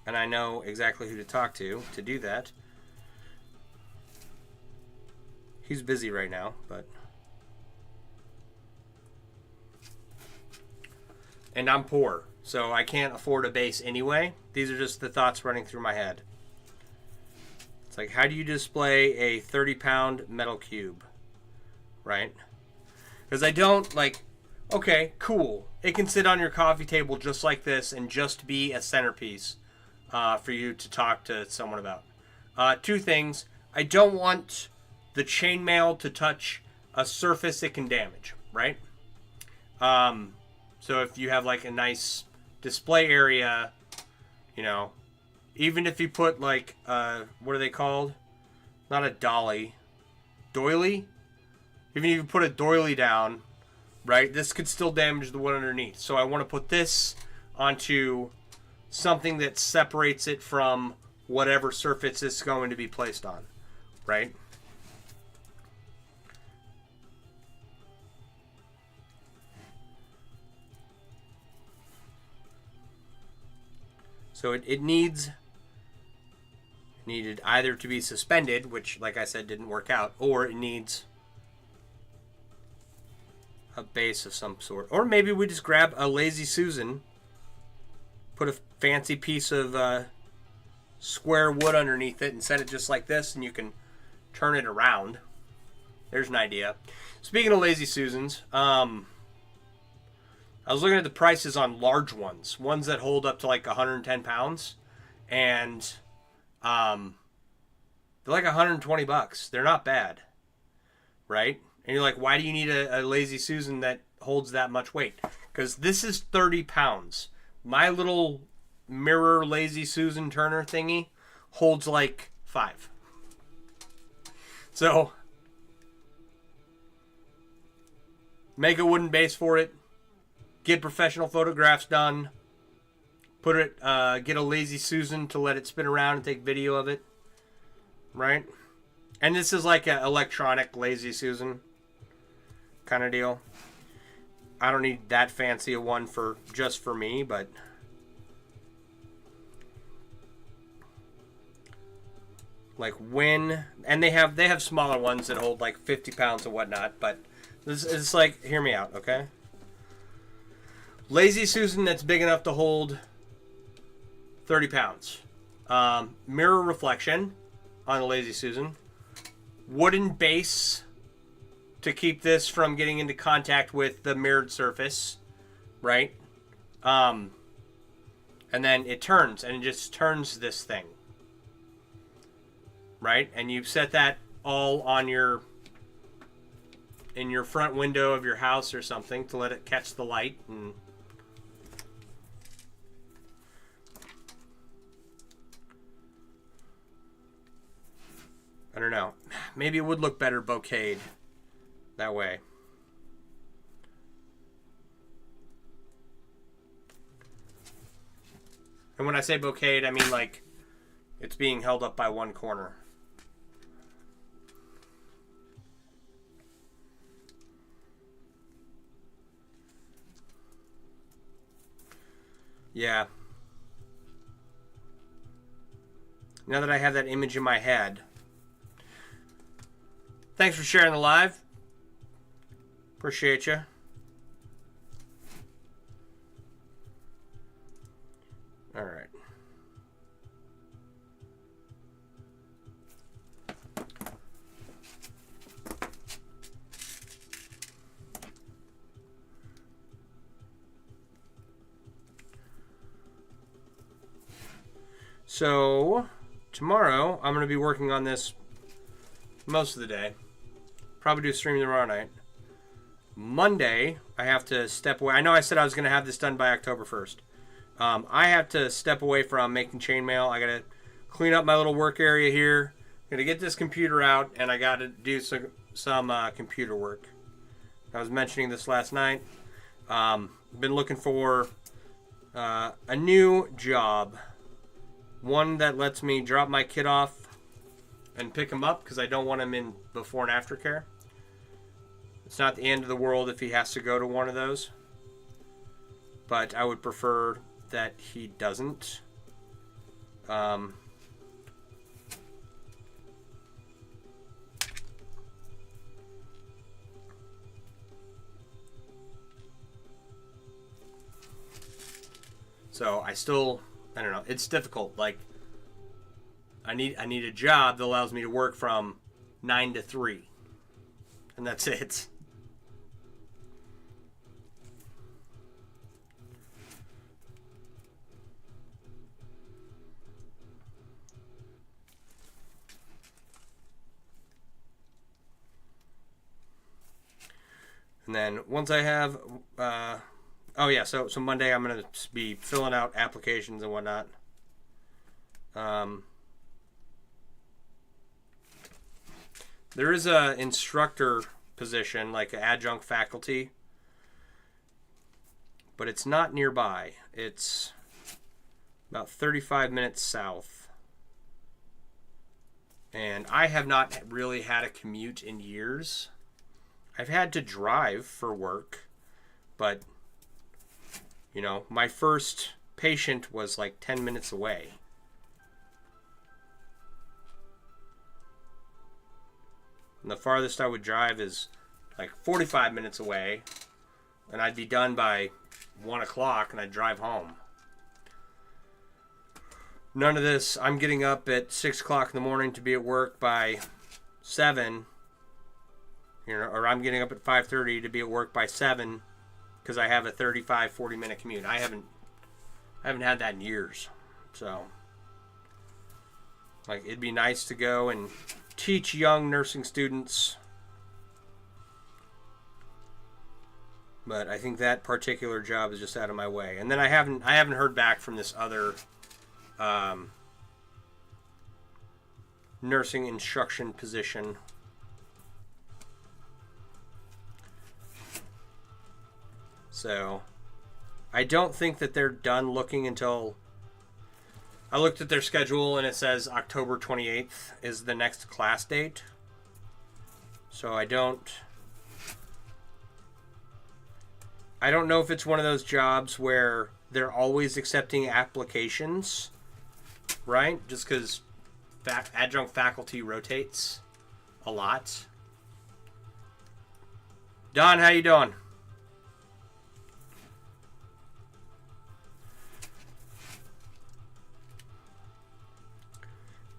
And I know exactly who to talk to do that. He's busy right now, but... And I'm poor, so I can't afford a base anyway. These are just the thoughts running through my head. It's like, how do you display a 30-pound metal cube? Right? Because I don't, like... Okay, cool. It can sit on your coffee table just like this and just be a centerpiece for you to talk to someone about. 2 things. I don't want the chainmail to touch a surface it can damage, right? So if you have like a nice display area, you know, even if you put like, what are they called? Not a dolly. Doily? Even if you put a doily down, right, this could still damage the wood underneath. So I want to put this onto something that separates it from whatever surface it's going to be placed on, right? So it needed either to be suspended, which, like I said, didn't work out, or it needs a base of some sort. Or maybe we just grab a Lazy Susan, put a fancy piece of square wood underneath it and set it just like this, and you can turn it around. There's an idea. Speaking of Lazy Susans, I was looking at the prices on large ones that hold up to like 110 pounds, and they're like $120. They're not bad, right? And you're like, why do you need a Lazy Susan that holds that much weight? Because this is 30 pounds. My little mirror Lazy Susan Turner thingy holds like 5. So, make a wooden base for it. Get professional photographs done. Put it, get a Lazy Susan to let it spin around and take video of it. Right? And this is like an electronic Lazy Susan kind of deal. I don't need that fancy a one just for me, but like and they have smaller ones that hold like 50 pounds and whatnot, but this is like, hear me out, okay? Lazy Susan that's big enough to hold 30 pounds. Mirror reflection on a Lazy Susan. Wooden base to keep this from getting into contact with the mirrored surface, right? And then it turns, and it just turns this thing, right? And you set that all on in your front window of your house or something to let it catch the light. And I don't know. Maybe it would look better bokeh'd that way. And when I say bokeh'd, I mean like it's being held up by one corner. Yeah. Now that I have that image in my head. Thanks for sharing the live. Appreciate you. All right. So, tomorrow, I'm going to be working on this most of the day. Probably do a stream tomorrow night. Monday, I have to step away. I know I said I was going to have this done by October 1st. I have to step away from making chainmail. I got to clean up my little work area here. I'm going to get this computer out, and I got to do some computer work. I was mentioning this last night. Been looking for a new job. One that lets me drop my kid off and pick him up because I don't want him in before and after care. It's not the end of the world if he has to go to one of those. But I would prefer that he doesn't. So I don't know. It's difficult. Like, I need a job that allows me to work from 9 to 3. And that's it. And then once I have, oh yeah, so Monday I'm going to be filling out applications and whatnot. There is a instructor position, like an adjunct faculty, but it's not nearby. It's about 35 minutes south. And I have not really had a commute in years. I've had to drive for work, but, you know, my first patient was like 10 minutes away. And the farthest I would drive is like 45 minutes away, and I'd be done by 1 o'clock, and I'd drive home. None of this, I'm getting up at 6 o'clock in the morning to be at work by 7, you know, or I'm getting up at 5:30 to be at work by 7 because I have a 35, 40-minute commute. I haven't had that in years. So, like, it'd be nice to go and teach young nursing students, but I think that particular job is just out of my way. And then I haven't heard back from this other nursing instruction position. So I don't think that they're done looking until, I looked at their schedule and it says October 28th is the next class date. So I don't know if it's one of those jobs where they're always accepting applications, right? Just because adjunct faculty rotates a lot. Don, how you doing?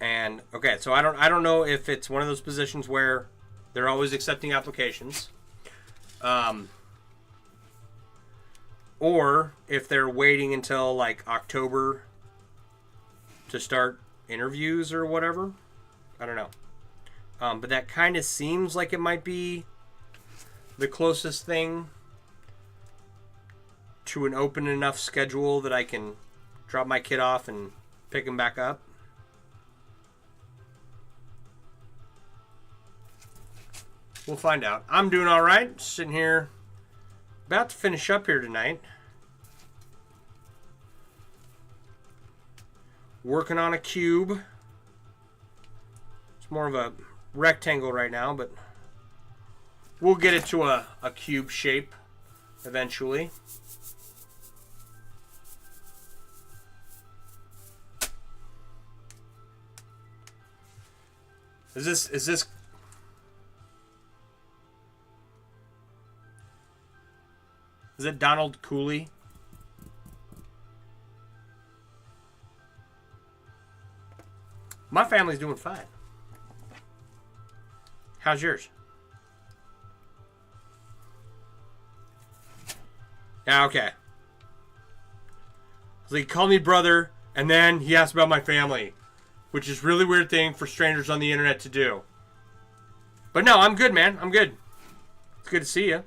And okay, so I don't know if it's one of those positions where they're always accepting applications, or if they're waiting until like October to start interviews or whatever. I don't know, but that kind of seems like it might be the closest thing to an open enough schedule that I can drop my kid off and pick him back up. We'll find out. I'm doing all right. Sitting here, about to finish up here tonight. Working on a cube. It's more of a rectangle right now, but we'll get it to a cube shape eventually. Is it Donald Cooley? My family's doing fine. How's yours? Yeah, okay. So he called me brother, and then he asked about my family, which is a really weird thing for strangers on the internet to do. But no, I'm good, man. I'm good. It's good to see you.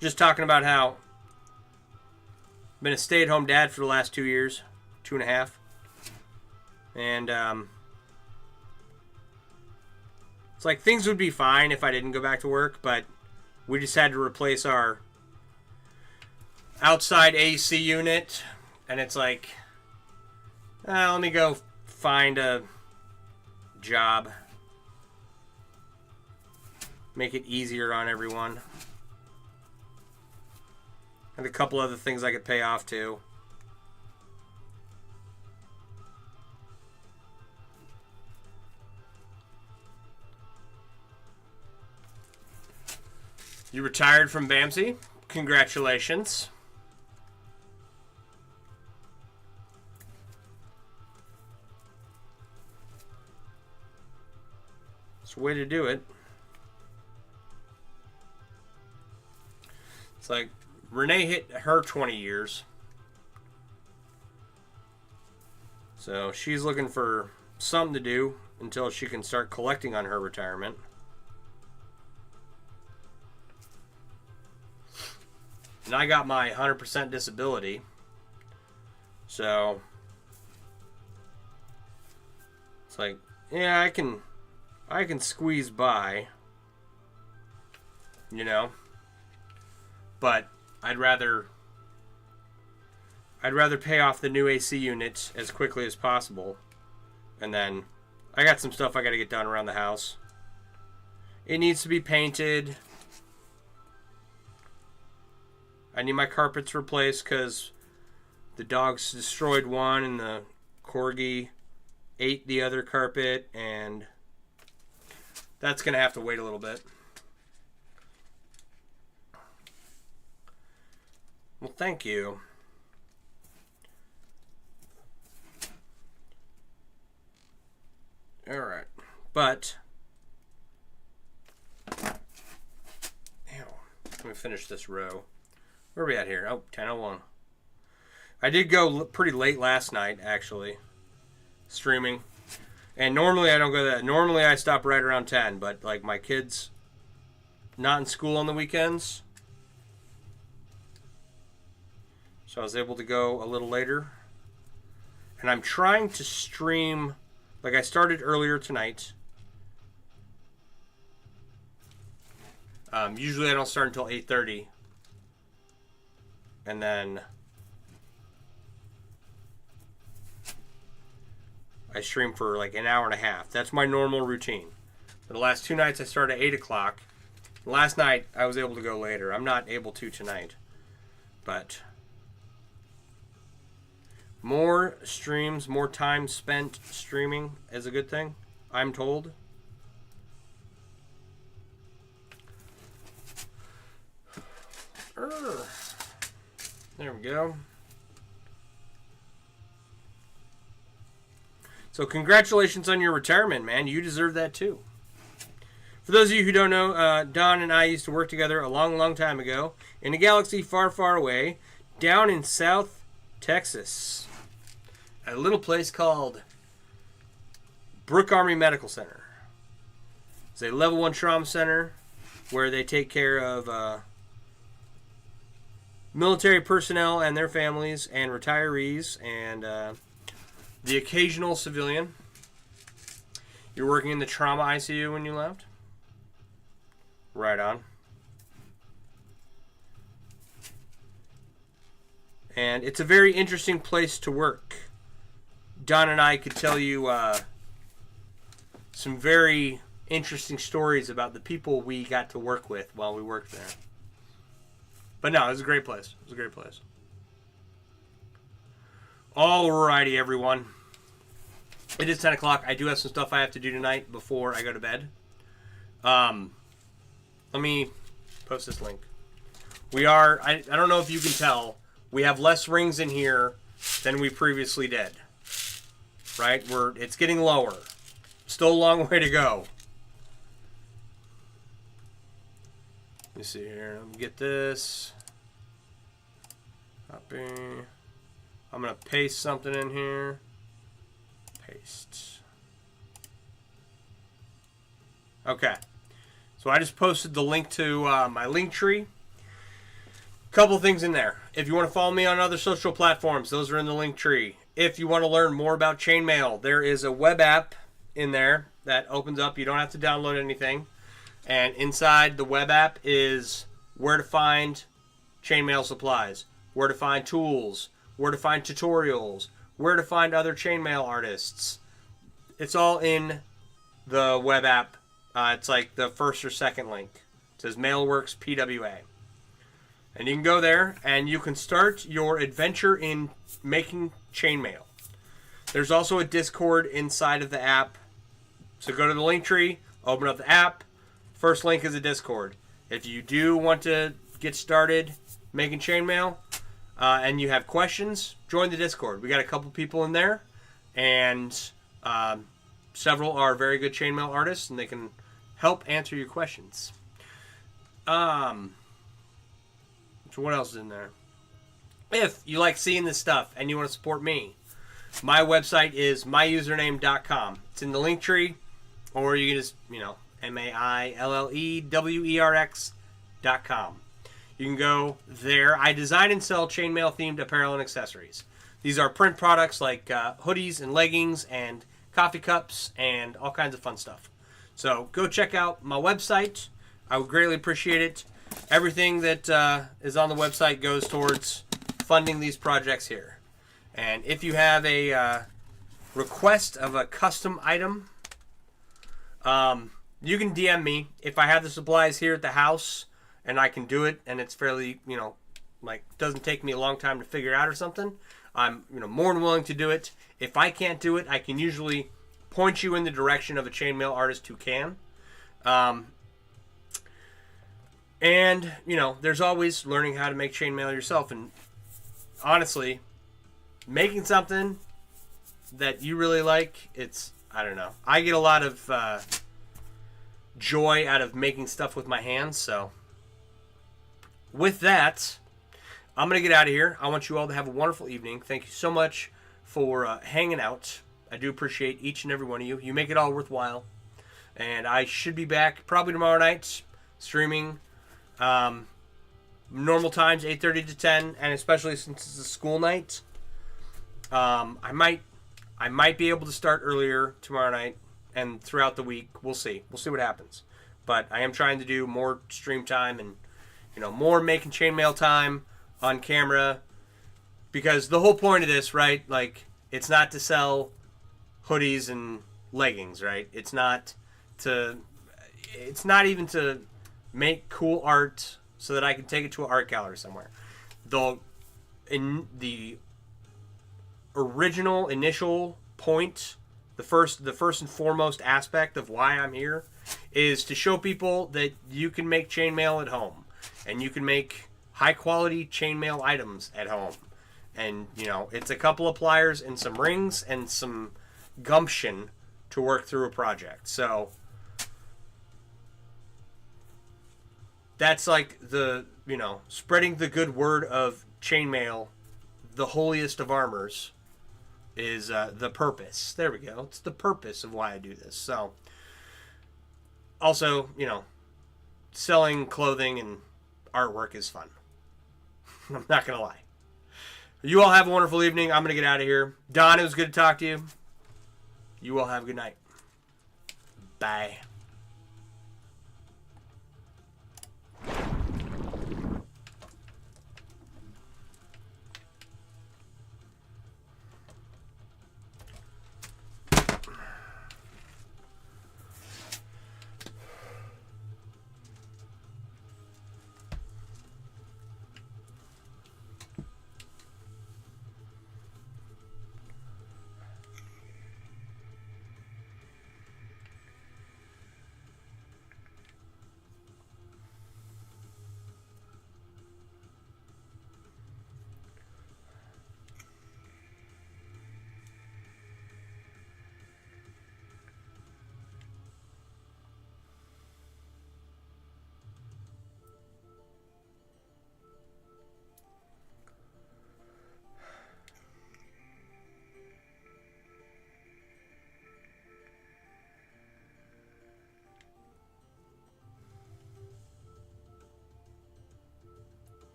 Just talking about how I've been a stay-at-home dad for the last 2 years, 2.5. And it's like things would be fine if I didn't go back to work, but we just had to replace our outside AC unit, and it's like, let me go find a job. Make it easier on everyone. And a couple other things I could pay off too. You retired from BAMC? Congratulations. It's a way to do it. It's like Renee hit her 20 years. So she's looking for something to do until she can start collecting on her retirement. And I got my 100% disability. So it's like, yeah, I can squeeze by, you know. But I'd rather pay off the new AC unit as quickly as possible. And then I got some stuff I got to get done around the house. It needs to be painted. I need my carpets replaced because the dogs destroyed one and the corgi ate the other carpet, and that's going to have to wait a little bit. Well, thank you. All right. But let me finish this row. Where are we at here? Oh, 10:01. I did go pretty late last night, actually, streaming. And normally I don't go that. Normally I stop right around 10, but like my kids not in school on the weekends, so I was able to go a little later. And I'm trying to stream, like I started earlier tonight. Usually I don't start until 8:30. And then I stream for like an hour and a half. That's my normal routine. For the last 2 nights I started at 8 o'clock. Last night I was able to go later. I'm not able to tonight. But more streams, more time spent streaming is a good thing, I'm told. There we go. So congratulations on your retirement, man. You deserve that too. For those of you who don't know, Don and I used to work together a long, long time ago in a galaxy far, far away, down in South Texas, at a little place called Brooke Army Medical Center. It's a level 1 trauma center where they take care of military personnel and their families and retirees and the occasional civilian. You're working in the trauma ICU when you left? Right on. And it's a very interesting place to work. Don and I could tell you some very interesting stories about the people we got to work with while we worked there. But no, it was a great place. It was a great place. Alrighty, everyone. It is 10 o'clock. I do have some stuff I have to do tonight before I go to bed. Let me post this link. We are, I don't know if you can tell, we have less rings in here than we previously did. Right? It's getting lower. Still a long way to go. Let me see here. Let me get this. Copy. I'm going to paste something in here. Paste. Okay. So I just posted the link to my Linktree. Couple things in there. If you want to follow me on other social platforms, those are in the Linktree. If you want to learn more about chainmail, there is a web app in there that opens up. You don't have to download anything. And inside the web app is where to find chainmail supplies, where to find tools, where to find tutorials, where to find other chainmail artists. It's all in the web app. It's like the first or second link. It says Mailworks PWA. And you can go there and you can start your adventure in making chainmail. There's also a Discord inside of the app. So go to the Linktree, open up the app. First link is a Discord. If you do want to get started making chainmail and you have questions, join the Discord. We got a couple people in there, and several are very good chainmail artists, and they can help answer your questions. So what else is in there? If you like seeing this stuff and you want to support me, my website is myusername.com. It's in the Linktree, or you can just, MAILLEWERX.com. You can go there. I design and sell chainmail themed apparel and accessories. These are print products like hoodies and leggings and coffee cups and all kinds of fun stuff. So go check out my website. I would greatly appreciate it. Everything that is on the website goes towards funding these projects here. And if you have a request of a custom item, you can DM me. If I have the supplies here at the house and I can do it and it's fairly, doesn't take me a long time to figure out or something, I'm, more than willing to do it. If I can't do it, I can usually point you in the direction of a chainmail artist who can. And, there's always learning how to make chainmail yourself. And honestly, making something that you really like, I don't know. I get a lot of joy out of making stuff with my hands. So with that, I'm going to get out of here. I want you all to have a wonderful evening. Thank you so much for hanging out. I do appreciate each and every one of you. You make it all worthwhile. And I should be back probably tomorrow night streaming. Normal times 8:30 to 10, and especially since it's a school night, I might be able to start earlier tomorrow night and throughout the week. We'll see what happens. But I am trying to do more stream time and more making chainmail time on camera, because the whole point of this, right? Like, it's not to sell hoodies and leggings, right? It's not even to make cool art so that I can take it to an art gallery somewhere. The original initial point, the first and foremost aspect of why I'm here is to show people that you can make chainmail at home, and you can make high quality chainmail items at home. And it's a couple of pliers and some rings and some gumption to work through a project. So that's like the, spreading the good word of chainmail, the holiest of armors, is the purpose. There we go. It's the purpose of why I do this. So, also, selling clothing and artwork is fun. I'm not going to lie. You all have a wonderful evening. I'm going to get out of here. Don, it was good to talk to you. You all have a good night. Bye.